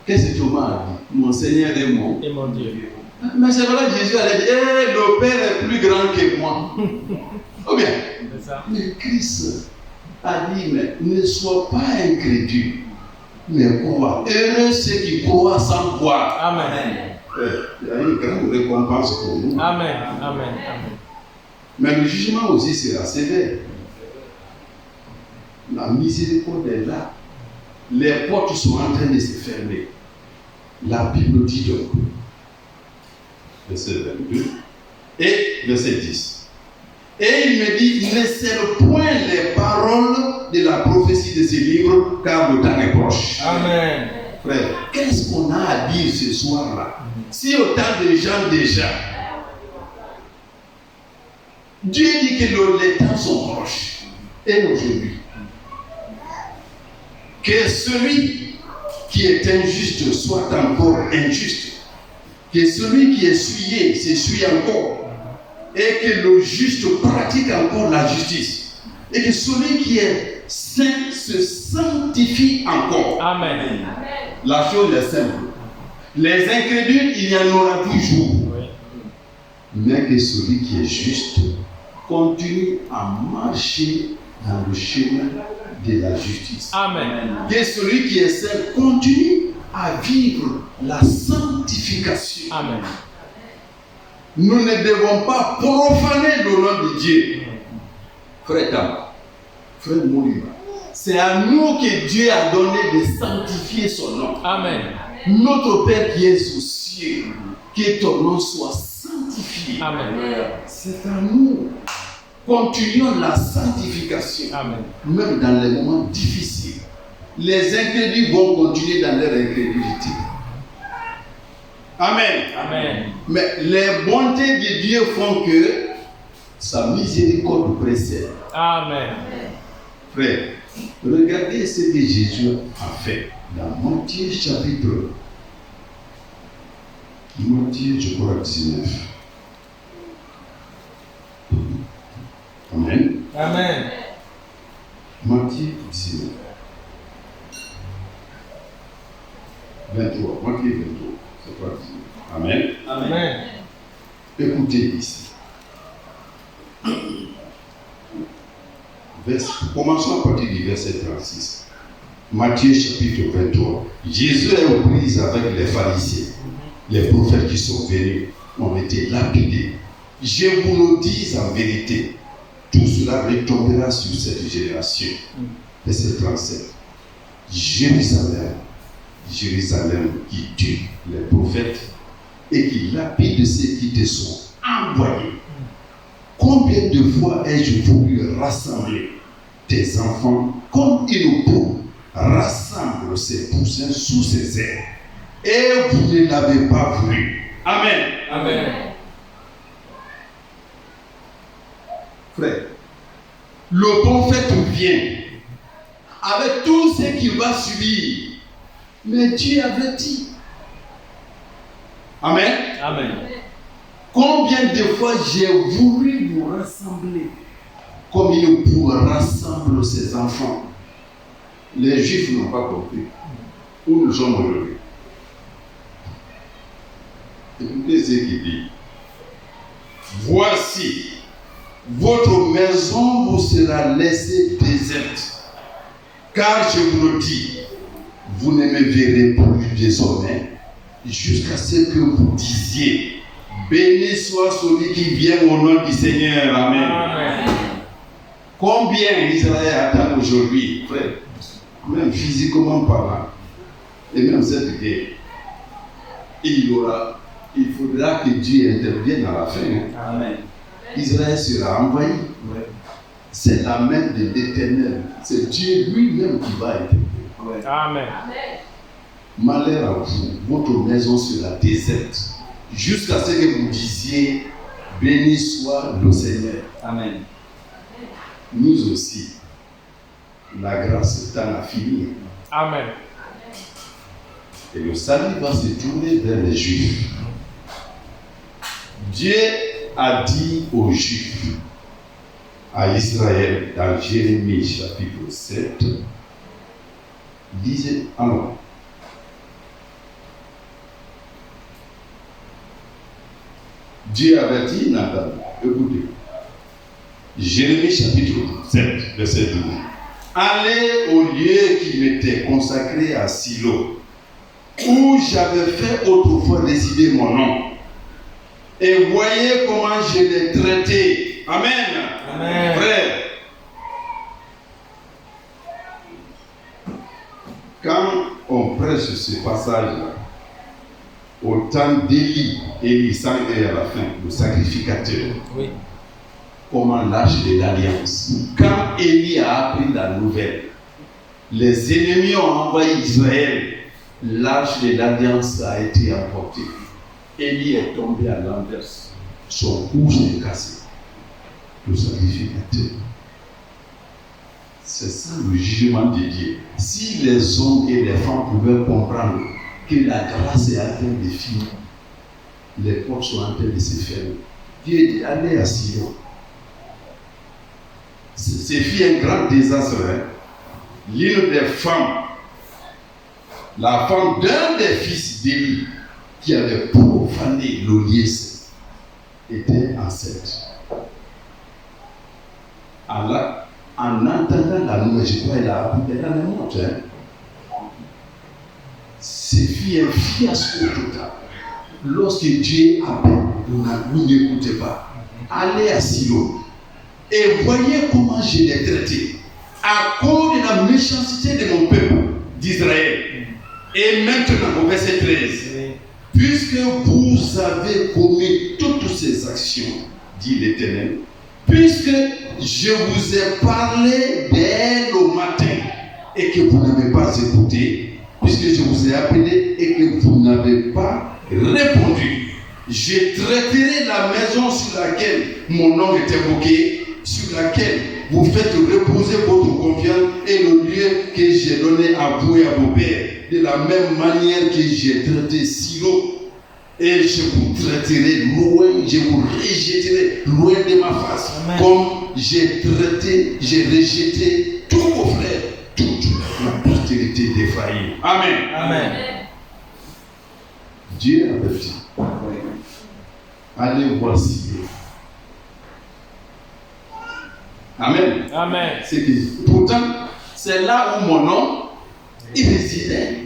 [SPEAKER 2] Qu'est-ce que Thomas a dit? Mon Seigneur est mon.
[SPEAKER 1] Et mon Dieu.
[SPEAKER 2] Mais c'est vrai que Jésus allait dire, le Père est plus grand que moi. Ou bien,
[SPEAKER 1] C'est ça.
[SPEAKER 2] mais Christ a dit, mais ne sois pas incrédule, mais crois. Heureux ceux qui croient sans croire.
[SPEAKER 1] Amen.
[SPEAKER 2] Il y a une grande récompense pour nous.
[SPEAKER 1] Amen. Amen. Amen.
[SPEAKER 2] Mais le jugement aussi sera sévère. La miséricorde est là. Les portes sont en train de se fermer. La Bible dit donc, verset 22 et verset 10. Et il me dit, ne scelle point les paroles de la prophétie de ce livre, car le temps est proche.
[SPEAKER 1] Amen.
[SPEAKER 2] Frère, qu'est-ce qu'on a à dire ce soir-là? Si autant de gens déjà, Dieu dit que les temps sont proches. Et aujourd'hui, que celui qui est injuste soit encore injuste. Que celui qui est souillé s'essuie encore. Et que le juste pratique encore la justice. Et que celui qui est saint se sanctifie encore.
[SPEAKER 1] Amen.
[SPEAKER 2] La chose est simple. Les incrédules, il y en aura toujours.
[SPEAKER 1] Oui.
[SPEAKER 2] Mais que celui qui est juste continue à marcher dans le chemin de la justice.
[SPEAKER 1] Amen.
[SPEAKER 2] Que celui qui est saint continue à vivre la sanctification.
[SPEAKER 1] Amen.
[SPEAKER 2] Nous ne devons pas profaner le nom de Dieu. Frère Tam, frère Moulima, c'est à nous que Dieu a donné de sanctifier son nom.
[SPEAKER 1] Amen.
[SPEAKER 2] Notre Père qui est aux cieux, que ton nom soit sanctifié.
[SPEAKER 1] Amen.
[SPEAKER 2] C'est à nous. Continuons la sanctification.
[SPEAKER 1] Amen.
[SPEAKER 2] Même dans les moments difficiles. Les incrédules vont continuer dans leur incrédulité. Amen.
[SPEAKER 1] Amen.
[SPEAKER 2] Mais les bontés de Dieu font que sa miséricorde précède.
[SPEAKER 1] Amen.
[SPEAKER 2] Frère, regardez ce que Jésus a fait dans Matthieu chapitre. Matthieu, je crois, 19. Amen.
[SPEAKER 1] Amen.
[SPEAKER 2] Matthieu 19. 23. Matthieu 23. C'est quoi 19? Amen.
[SPEAKER 1] Amen.
[SPEAKER 2] Écoutez ici. Commençons à partir du verset 36. Matthieu chapitre 23. Jésus est aux prises avec les pharisiens. Les prophètes qui sont venus ont été lapidés. Je vous le dis en vérité, tout cela retombera sur cette génération. Verset 37. Jérusalem, Jérusalem qui tue les prophètes et qui lapident ceux qui te sont envoyés. Combien de fois ai-je voulu rassembler tes enfants comme une poule rassemble ses poussins sous ses ailes, et vous ne l'avez pas voulu. Amen.
[SPEAKER 1] Amen.
[SPEAKER 2] Frère, le prophète vient avec tout ce qu'il va subir, mais Dieu avait dit. Amen.
[SPEAKER 1] Amen.
[SPEAKER 2] Combien de fois j'ai voulu nous rassembler comme une poule rassemble ses enfants. Les Juifs n'ont pas compris où nous sommes aujourd'hui. Écoutez ce qu'il dit. Voici, votre maison vous sera laissée déserte, car je vous le dis, vous ne me verrez plus désormais, jusqu'à ce que vous disiez, béni soit celui qui vient au nom du Seigneur. Amen.
[SPEAKER 1] Amen.
[SPEAKER 2] Combien Israël attend aujourd'hui, frère, même physiquement parlant, et même cette guerre, il faudra que Dieu intervienne à la fin.
[SPEAKER 3] Amen.
[SPEAKER 2] Israël sera envahi.
[SPEAKER 3] Ouais.
[SPEAKER 2] C'est la main de l'Éternel. C'est Dieu lui-même qui va intervenir.
[SPEAKER 3] Ouais.
[SPEAKER 1] Amen.
[SPEAKER 2] Malheur à vous, votre maison sera déserte, jusqu'à ce que vous disiez, béni soit le Seigneur.
[SPEAKER 3] Amen.
[SPEAKER 2] Nous aussi, la grâce tend à finir.
[SPEAKER 1] Amen.
[SPEAKER 2] Et le salut va se tourner vers les Juifs. Dieu a dit aux Juifs, à Israël, dans Jérémie chapitre 7, disait, alors, Dieu avait dit, Nathan, écoutez, Jérémie chapitre 7, verset 12. Allez au lieu qui m'était consacré à Silo, où j'avais fait autrefois résider mon nom, et voyez comment je l'ai traité. Amen.
[SPEAKER 1] Amen.
[SPEAKER 2] Frère, quand on prêche ce passage-là, au temps d'Élie, Élie sang est à la fin, le sacrificateur,
[SPEAKER 1] Oui.
[SPEAKER 2] comment l'arche de l'alliance. Quand Élie a appris la nouvelle, les ennemis ont envahi Israël, l'arche de l'alliance a été emportée. Élie est tombé à l'envers, son cou s'est cassé. Le sacrificateur. C'est ça le jugement de Dieu. Si les hommes et les femmes pouvaient comprendre que la grâce est en train de finir, les portes sont en train de se fermer. Dieu dit, allez à Sion. C'est fut un grand désastre. Hein? L'une des femmes, la femme d'un des fils d'Élie, qui avait profané le lieu saint, était enceinte. En entendant la nouvelle, je crois qu'elle a appris, elle a le montre. Ce fut un fiasco total. Lorsque Dieu appelle, vous n'écoutez pas. Allez à Silo et voyez comment je l'ai traité à cause de la méchanceté de mon peuple d'Israël. Et maintenant, au verset 13, puisque vous avez commis toutes ces actions, dit l'Éternel, puisque je vous ai parlé dès le matin et que vous n'avez pas écouté, puisque je vous ai appelé et que vous n'avez pas répondu, je traiterai la maison sur laquelle mon nom est invoqué, sur laquelle vous faites reposer votre confiance et le lieu que j'ai donné à vous et à vos pères, de la même manière que j'ai traité Silo. Et je vous traiterai loin, je vous rejetterai loin de ma face. Amen. Comme j'ai traité, j'ai rejeté tous vos frères, toute la postérité d'Éphraïm. Amen.
[SPEAKER 1] Amen.
[SPEAKER 2] Dieu avait dit, allez voir Silo. Amen.
[SPEAKER 1] Amen.
[SPEAKER 2] C'est que, pourtant, c'est là où mon nom il résidait.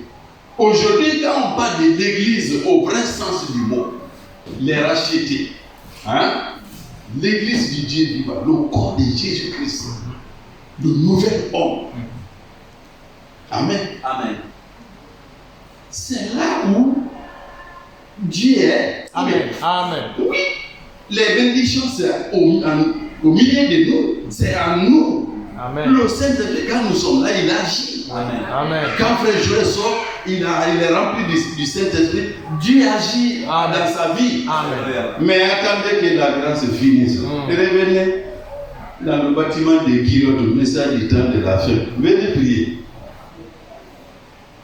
[SPEAKER 2] Aujourd'hui, quand on parle de l'église au vrai sens du mot, les rachetés, hein? L'église du Dieu vivant, le corps de Jésus-Christ, le nouvel homme. Amen.
[SPEAKER 3] Amen.
[SPEAKER 2] C'est là où Dieu est.
[SPEAKER 1] Amen. Amen.
[SPEAKER 2] Oui. Les bénédictions, c'est au milieu de nous. C'est à nous.
[SPEAKER 1] Amen.
[SPEAKER 2] Le Saint-Esprit, quand nous sommes là, il agit.
[SPEAKER 3] Amen.
[SPEAKER 1] Amen.
[SPEAKER 2] Quand Frère Joël sort, il est rempli du Saint-Esprit. Dieu agit
[SPEAKER 1] Amen.
[SPEAKER 2] dans sa vie.
[SPEAKER 1] Amen.
[SPEAKER 2] Mais attendez que la grâce finisse. Revenez dans le bâtiment de Guillaume, le message du temps de la fin. Venez prier.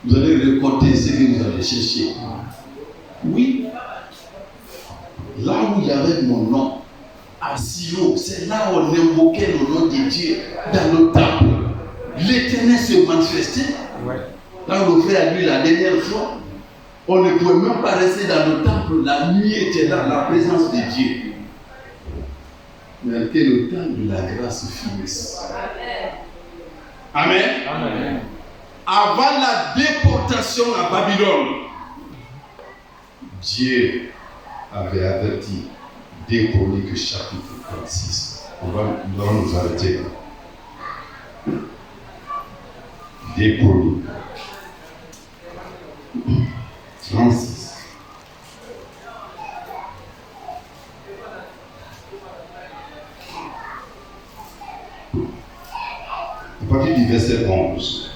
[SPEAKER 2] Vous allez récolter ce que vous allez chercher. Oui. Là où il y avait mon nom, à Silo, c'est là où on invoquait le nom de Dieu dans le temple. L'Éternel se manifestait.
[SPEAKER 1] Ouais.
[SPEAKER 2] Quand on fait à lui la dernière fois, on ne pouvait même pas rester dans le temple. La nuit était là, la présence de Dieu. Mais que le temps de la grâce finisse. Amen.
[SPEAKER 1] Amen.
[SPEAKER 2] Avant la déportation à Babylone, Dieu avait averti. 2 Chroniques chapitre 36. Nous allons nous arrêter là. 2 Chroniques 36. À partir du verset 11,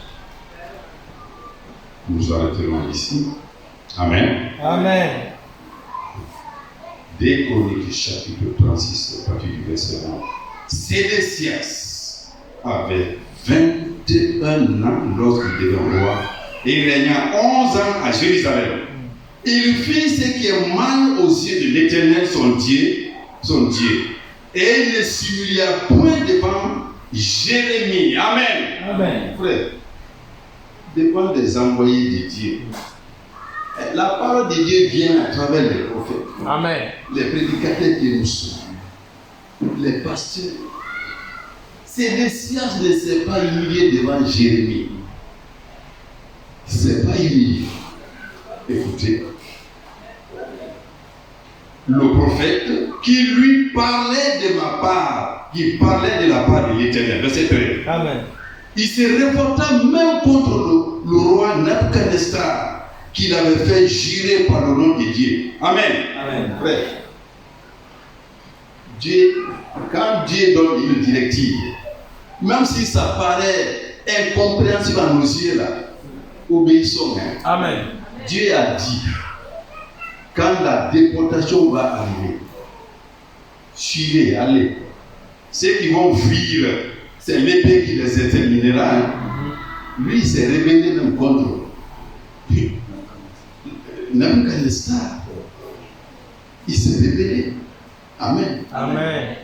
[SPEAKER 2] nous arrêterons ici. Amen.
[SPEAKER 1] Amen.
[SPEAKER 2] 2 Chroniques chapitre 36, à partir du verset 11. Sédécias avait 21 ans lorsqu'il devint roi et il régna 11 ans à Jérusalem. Il fit ce qui est mal aux yeux de l'Éternel, son Dieu, et il ne s'humilia point devant Jérémie. Amen.
[SPEAKER 1] Amen.
[SPEAKER 2] Frère, dépend des envoyés de Dieu. La parole de Dieu vient à travers les prophètes,
[SPEAKER 1] Amen.
[SPEAKER 2] les prédicateurs qui nous sont, les pasteurs. Sédécias ne s'est pas humilié devant Jérémie. Il ne s'est pas humilié. Écoutez, le prophète qui lui parlait de ma part, qui parlait de la part de l'Éternel, verset 13.
[SPEAKER 1] Amen.
[SPEAKER 2] Il se révolta même contre le roi Nebuchadnezzar, qu'il avait fait jurer par le nom de Dieu. Amen.
[SPEAKER 3] Amen.
[SPEAKER 2] Frère, Dieu, quand Dieu donne une directive, même si ça paraît incompréhensible à nos yeux là, obéissons. Hein.
[SPEAKER 1] Amen.
[SPEAKER 2] Dieu a dit, quand la déportation va arriver, suivez, allez. Ceux qui vont vivre, c'est l'épée qui les exterminera. Hein. Lui, il s'est révélé même contre Nebuchadnezzar. Il s'est révélé. Amen.
[SPEAKER 1] Amen.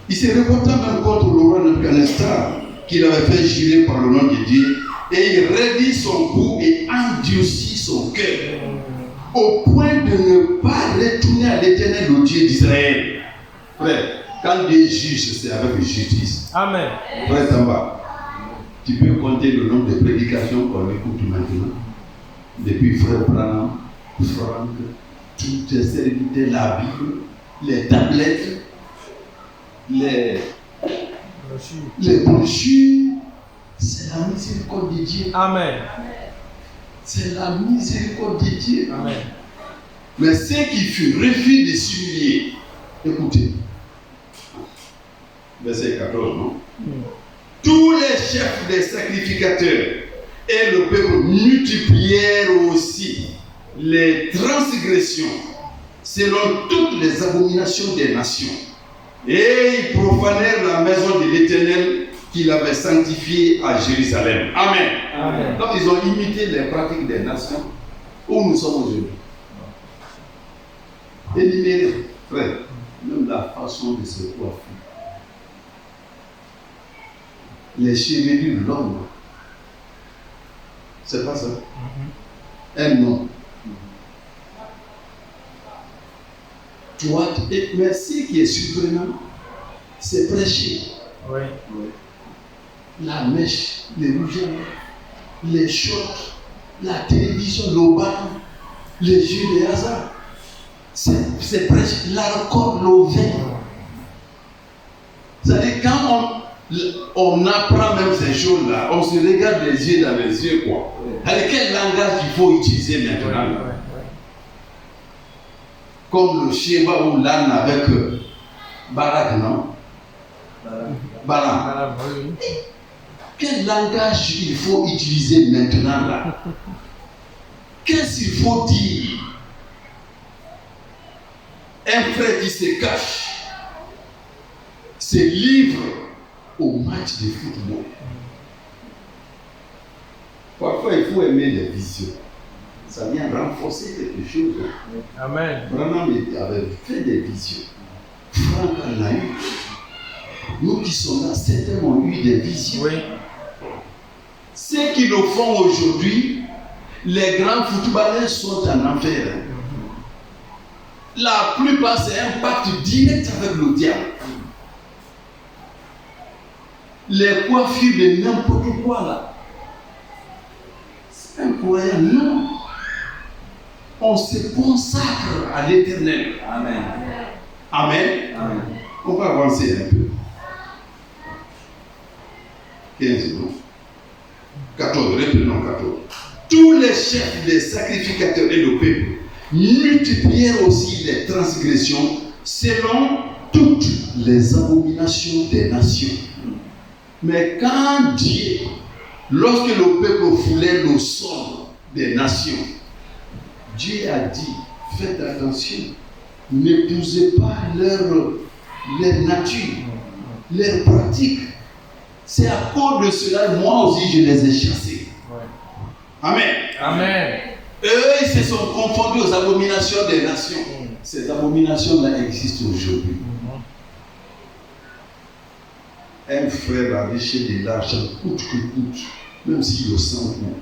[SPEAKER 2] Il s'est révolté même contre le roi Nebuchadnezzar, qu'il avait fait jurer par le nom de Dieu, et il raidit son cou et endurcit son cœur, au point de ne pas retourner à l'Éternel, le Dieu d'Israël. Frère, quand Dieu juge, c'est avec justice.
[SPEAKER 1] Amen.
[SPEAKER 2] Frère Tamba, tu peux compter le nombre de prédications qu'on écoute maintenant. Depuis Frère Branham, Franck, toutes les serviteurs, la Bible, les tablettes, les brochures. C'est la miséricorde de Dieu.
[SPEAKER 1] Amen.
[SPEAKER 2] C'est la miséricorde de Dieu.
[SPEAKER 1] Amen.
[SPEAKER 2] Mais ceux qui refusent de s'humilier, écoutez, verset 14, non? Tous les chefs des sacrificateurs et le peuple multiplièrent aussi les transgressions selon toutes les abominations des nations. Et ils profanèrent la maison de l'Éternel qu'il avait sanctifiée à Jérusalem. Amen.
[SPEAKER 1] Amen.
[SPEAKER 2] Donc ils ont imité les pratiques des nations où nous sommes aujourd'hui. Éliminer, frère, même la façon de se coiffer. Les chevelures longues. C'est pas ça. Un homme. Toi, mais ce qui est surprenant, c'est prêcher.
[SPEAKER 1] Oui.
[SPEAKER 2] La mèche, les rouges, les shorts, la télévision, l'oban, les jeux de hasard. C'est prêcher l'alcool, le vin. C'est-à-dire On apprend même ces choses-là. On se regarde les yeux dans les yeux, quoi. Avec quel langage il faut utiliser maintenant? Comme le schéma ou l'âne avec Barak, non? Balaam. Quel langage il faut utiliser maintenant là? Qu'est-ce qu'il faut dire? Un frère qui se cache se livre au match de football. Parfois, il faut aimer les visions. Ça vient renforcer quelque chose.
[SPEAKER 1] Amen.
[SPEAKER 2] Branham avait fait des visions. Franck en a eu. Nous qui sommes là, certains ont eu des visions.
[SPEAKER 1] Oui.
[SPEAKER 2] Ceux qui le font aujourd'hui, les grands footballeurs sont en enfer. La plupart, c'est un pacte direct avec le diable. Les coiffures de n'importe quoi là. C'est incroyable, non? On se consacre à l'éternel.
[SPEAKER 3] Amen.
[SPEAKER 2] Amen.
[SPEAKER 3] Amen.
[SPEAKER 2] On va avancer un peu. 15 non? 14, reprenons 14. Tous les chefs des sacrificateurs et le peuple multiplièrent aussi les transgressions selon toutes les abominations des nations. Mais quand Dieu, lorsque le peuple foulait le sol des nations, Dieu a dit, faites attention, n'épousez pas leur nature, leur pratique. C'est à cause de cela, moi aussi, je les ai chassés. Amen.
[SPEAKER 1] Amen.
[SPEAKER 2] Eux, ils se sont confondus aux abominations des nations. Ces abominations-là existent aujourd'hui. Un frère a riché de l'argent coûte que coûte, même s'il le sent bon.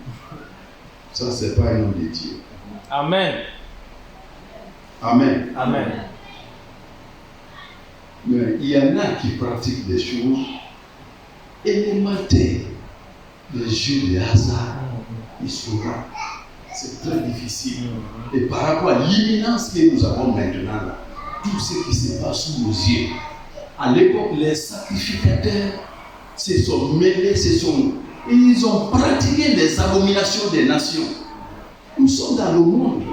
[SPEAKER 2] Ça, c'est pas un homme de Dieu.
[SPEAKER 1] Amen.
[SPEAKER 2] Amen.
[SPEAKER 1] Amen.
[SPEAKER 2] Mais il y en a qui pratiquent des choses élémentaires, des jeux de hasard. Ils sont là. C'est très difficile. Et par rapport à l'imminence que nous avons maintenant là, tout ce qui se passe sous nos yeux. À l'époque, les sacrificateurs se sont mêlés, ils ont pratiqué les abominations des nations. Nous sommes dans le monde.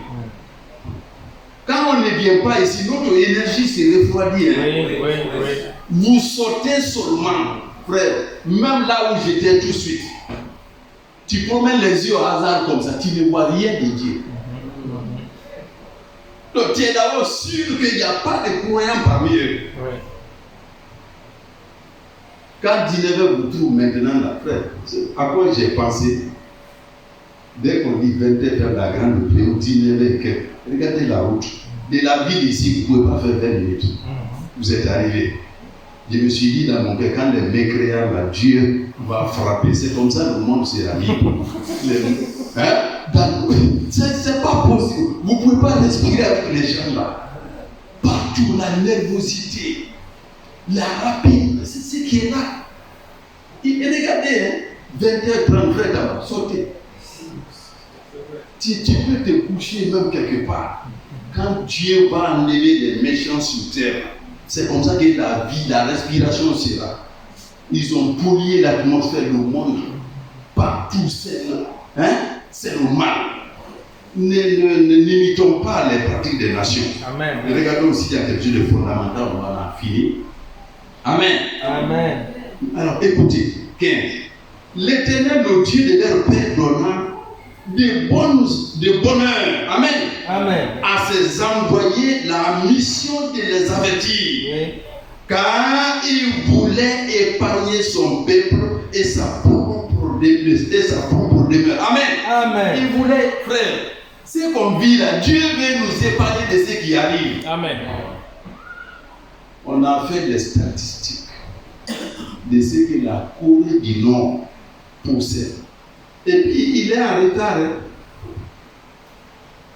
[SPEAKER 2] Quand on ne vient pas ici, notre énergie se refroidit. Hein? Vous sautez seulement, frère, même là où j'étais tout de suite. Tu promènes les yeux au hasard comme ça, tu ne vois rien de Dieu. Donc tu es d'abord sûr qu'il n'y a pas de croyants parmi eux. Quand Dinévé vous trouve maintenant là, frère, à quoi j'ai pensé? Dès qu'on dit 20 vers la grande plaie, Dinévé, regardez la route. De la ville ici, vous ne pouvez pas faire 20 minutes. Vous êtes arrivé. Je me suis dit dans mon cœur, quand les mécréants, là, Dieu va frapper. C'est comme ça le monde sera libre. C'est pas possible. Vous ne pouvez pas respirer avec les gens là. Partout, la nervosité, la rapide, c'est ce qui est là. Et regardez, hein, 20h30, frère d'abord, sautez. Tu peux te coucher même quelque part. Quand Dieu va enlever les méchants sur terre, c'est comme ça que la vie, la respiration sera. Ils ont pollué l'atmosphère, le monde. Partout, c'est le mal. N'imitons pas les pratiques des nations.
[SPEAKER 1] Amen.
[SPEAKER 2] Et regardons aussi, il y a quelque chose de fondamental, on va en finir. Amen.
[SPEAKER 1] Amen.
[SPEAKER 2] Alors écoutez, 15. L'Éternel, le Dieu de leur père, donna de bonheur. Amen.
[SPEAKER 1] Amen.
[SPEAKER 2] À ses envoyés la mission de les avertir. Car il voulait épargner son peuple et sa propre demeure. Amen.
[SPEAKER 1] Amen.
[SPEAKER 2] Il voulait, frère, ce qu'on vit là, Dieu veut nous épargner de ce qui arrive.
[SPEAKER 1] Amen.
[SPEAKER 2] On a fait des statistiques de ce que la Corée du Nord possède. Et puis il est en retard. Hein?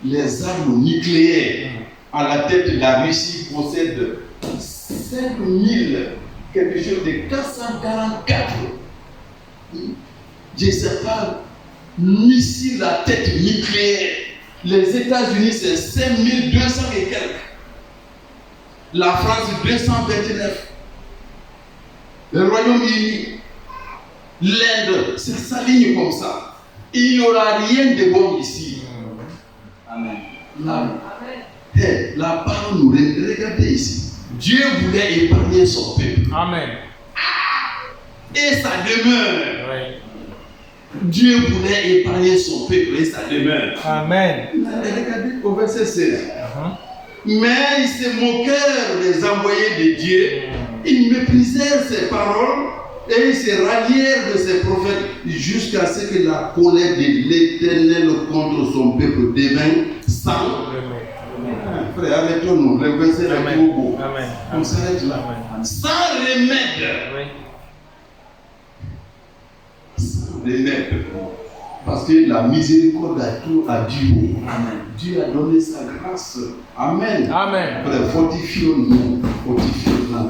[SPEAKER 2] Les armes nucléaires à la tête de la Russie possèdent 5000, quelque chose de 444. Je ne sais pas, missiles à tête nucléaire. Les États-Unis, c'est 5200 et quelques. La France, 229. le Royaume-Uni, l'Inde, c'est s'aligne comme ça. Il n'y aura rien de bon ici.
[SPEAKER 3] Amen.
[SPEAKER 2] La parole nous regardez ici. Dieu voulait épargner son peuple.
[SPEAKER 1] Amen.
[SPEAKER 2] Et ça demeure.
[SPEAKER 1] Oui.
[SPEAKER 2] Dieu voulait épargner son peuple et ça demeure.
[SPEAKER 1] Amen.
[SPEAKER 2] Regardez au verset 16. Mais ils se moquèrent des envoyés de Dieu. Ils méprisèrent ses paroles et ils se rallièrent de ses prophètes jusqu'à ce que la colère de l'Éternel contre son peuple devint sans. Frère, arrêtons-nous. Le verset est trop beau.
[SPEAKER 1] Amen.
[SPEAKER 2] On s'arrête là.
[SPEAKER 1] Amen.
[SPEAKER 2] Sans remède.
[SPEAKER 1] Oui.
[SPEAKER 2] Sans remède. Parce que la miséricorde a tout à Dieu.
[SPEAKER 3] Amen.
[SPEAKER 2] Dieu a donné sa grâce. Amen.
[SPEAKER 1] Amen.
[SPEAKER 2] Frère, fortifions-nous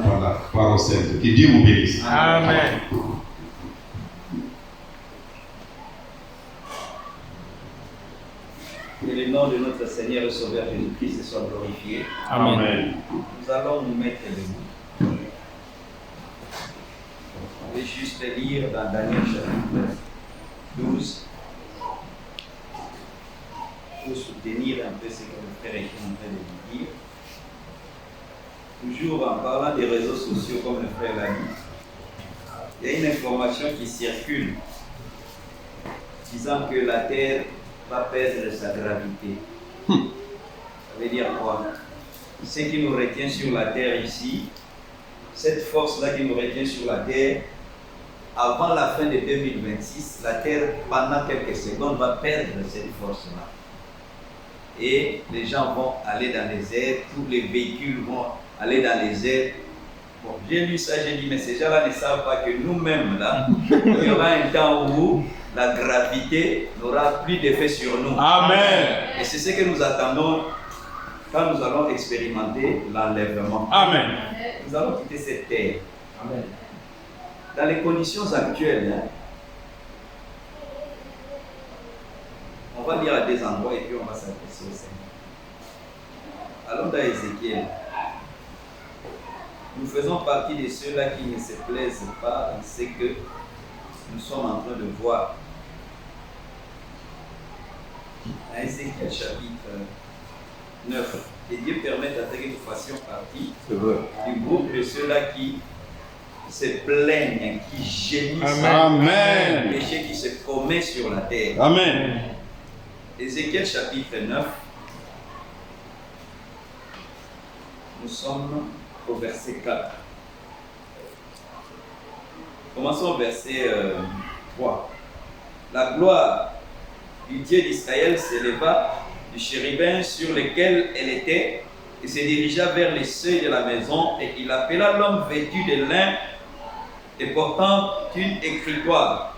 [SPEAKER 2] par la parole sainte. Que Dieu vous bénisse.
[SPEAKER 1] Amen.
[SPEAKER 3] Que le nom de notre Seigneur et Sauveur Jésus-Christ soit glorifié.
[SPEAKER 1] Amen.
[SPEAKER 3] Nous allons nous mettre debout. Je vais juste lire dans Daniel chapitre 12 pour soutenir un peu ce que le frère est en train de nous dire. Toujours en parlant des réseaux sociaux, comme le frère l'a dit, il y a une information qui circule disant que la Terre va perdre sa gravité. Ça veut dire quoi? Ce qui nous retient sur la Terre ici, cette force-là qui nous retient sur la Terre, avant la fin de 2026, la Terre, pendant quelques secondes, va perdre cette force-là. Et les gens vont aller dans les airs, tous les véhicules vont aller dans les airs. Bon, j'ai lu ça, j'ai dit, mais ces gens-là ne savent pas que nous-mêmes, là, il y aura un temps où la gravité n'aura plus d'effet sur nous.
[SPEAKER 1] Amen.
[SPEAKER 3] Et c'est ce que nous attendons quand nous allons expérimenter l'enlèvement.
[SPEAKER 1] Amen.
[SPEAKER 3] Nous allons quitter cette terre.
[SPEAKER 1] Amen.
[SPEAKER 3] Dans les conditions actuelles, on va lire à des endroits et puis on va s'adresser au Seigneur. Allons dans Ézéchiel. Nous faisons partie de ceux-là qui ne se plaisent pas dans ce que nous sommes en train de voir. Dans Ézéchiel chapitre 9, que Dieu permette à ce que nous fassions partie du groupe de ceux-là qui se plaignent, qui gémissent
[SPEAKER 1] Amen.
[SPEAKER 3] le péché qui se commet sur la terre.
[SPEAKER 1] Amen.
[SPEAKER 3] Ézéchiel chapitre 9, nous sommes au verset 4. Commençons au verset 3. La gloire du Dieu d'Israël s'éleva du chérubin sur lequel elle était et se dirigea vers les seuils de la maison, et il appela l'homme vêtu de lin et portant une écritoire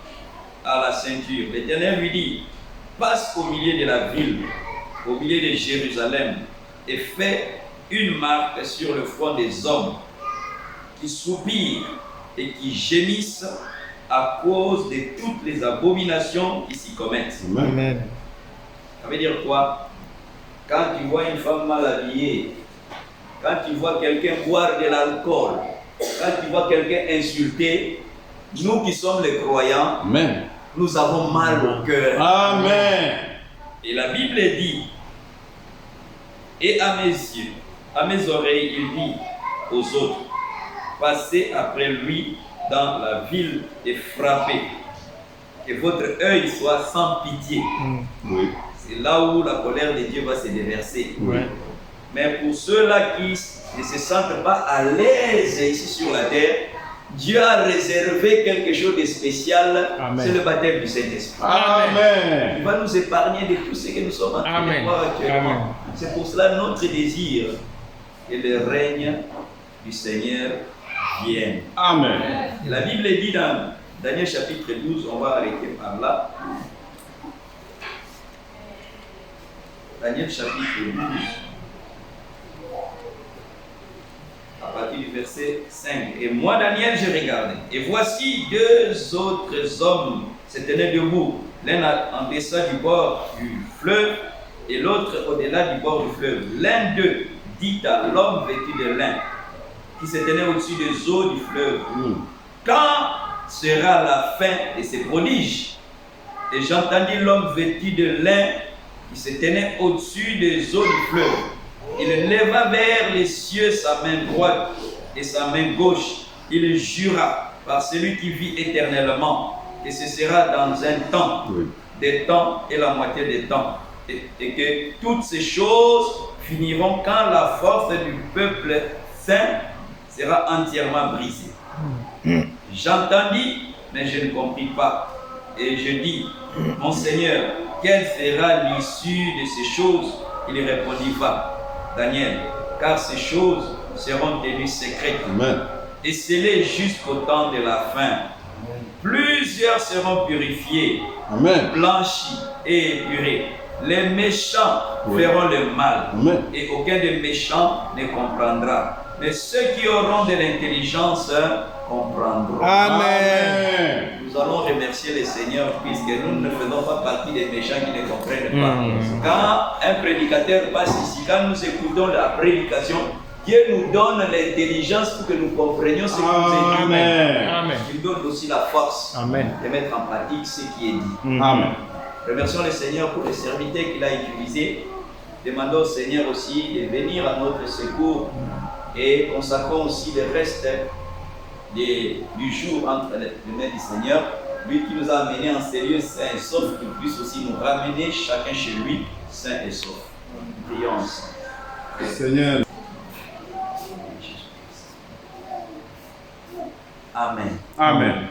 [SPEAKER 3] à la ceinture. L'Éternel lui dit: passe au milieu de la ville, au milieu de Jérusalem, et fais une marque sur le front des hommes qui soupirent et qui gémissent à cause de toutes les abominations qui s'y commettent.
[SPEAKER 1] Amen.
[SPEAKER 3] Ça veut dire quoi? Quand tu vois une femme mal habillée, quand tu vois quelqu'un boire de l'alcool, quand tu vois quelqu'un insulter, nous qui sommes les croyants,
[SPEAKER 1] Amen.
[SPEAKER 3] nous avons mal au cœur.
[SPEAKER 1] Amen.
[SPEAKER 3] Et la Bible dit, et à mes yeux, à mes oreilles, il dit aux autres: passez après lui dans la ville et frappez, que votre œil soit sans pitié.
[SPEAKER 2] Oui.
[SPEAKER 3] C'est là où la colère de Dieu va se déverser.
[SPEAKER 1] Oui.
[SPEAKER 3] Mais pour ceux-là qui ne se sentent pas à l'aise ici sur la terre, Dieu a réservé quelque chose de spécial.
[SPEAKER 1] Amen.
[SPEAKER 3] C'est le baptême du Saint-Esprit.
[SPEAKER 1] Amen.
[SPEAKER 3] Il va nous épargner de tout ce que nous sommes en train de voir actuellement.
[SPEAKER 1] Amen.
[SPEAKER 3] C'est pour cela notre désir que le règne du Seigneur vienne.
[SPEAKER 1] Amen.
[SPEAKER 3] Et la Bible dit dans Daniel chapitre 12, on va arrêter par là. Daniel chapitre 12, à partir du verset 5. Et moi, Daniel, je regardais. Et voici deux autres hommes se tenaient debout, l'un en deçà du bord du fleuve et l'autre au-delà du bord du fleuve. L'un d'eux dit à l'homme vêtu de lin, qui se tenait au-dessus des eaux du fleuve: quand sera la fin de ces prodiges? Et j'entendis l'homme vêtu de lin qui se tenait au-dessus des eaux du fleuve. Il leva vers les cieux sa main droite et sa main gauche. Il jura par celui qui vit éternellement que ce sera dans un temps, des temps et la moitié des temps, et que toutes ces choses finiront quand la force du peuple saint sera entièrement brisée. J'entendis, mais je ne compris pas. Et je dis, mon Seigneur, quelle sera l'issue de ces choses? Il répondit pas, Daniel, car ces choses seront tenues secrètes et scellées jusqu'au temps de la fin. Plusieurs seront purifiés, blanchis et épurés. Les méchants feront le mal et aucun des méchants ne comprendra. Mais ceux qui auront de l'intelligence comprendront.
[SPEAKER 1] Amen.
[SPEAKER 3] Nous allons remercier le Seigneur puisque nous ne faisons pas partie des méchants qui ne comprennent pas. Quand un prédicateur passe ici, quand nous écoutons la prédication, Dieu nous donne l'intelligence pour que nous comprenions ce qu'il nous est dit.
[SPEAKER 1] Amen.
[SPEAKER 3] Il donne aussi la force de mettre en pratique ce qui est dit.
[SPEAKER 1] Amen.
[SPEAKER 3] Remercions le Seigneur pour les serviteurs qu'il a utilisés. Demandons au Seigneur aussi de venir à notre secours et consacrons aussi le reste du jour entre les mains du Seigneur. Lui qui nous a amenés en sérieux, sains et saufs, qu'il puisse aussi nous ramener chacun chez lui, sains et saufs. Prions ensemble.
[SPEAKER 1] Seigneur.
[SPEAKER 3] Amen.
[SPEAKER 1] Amen.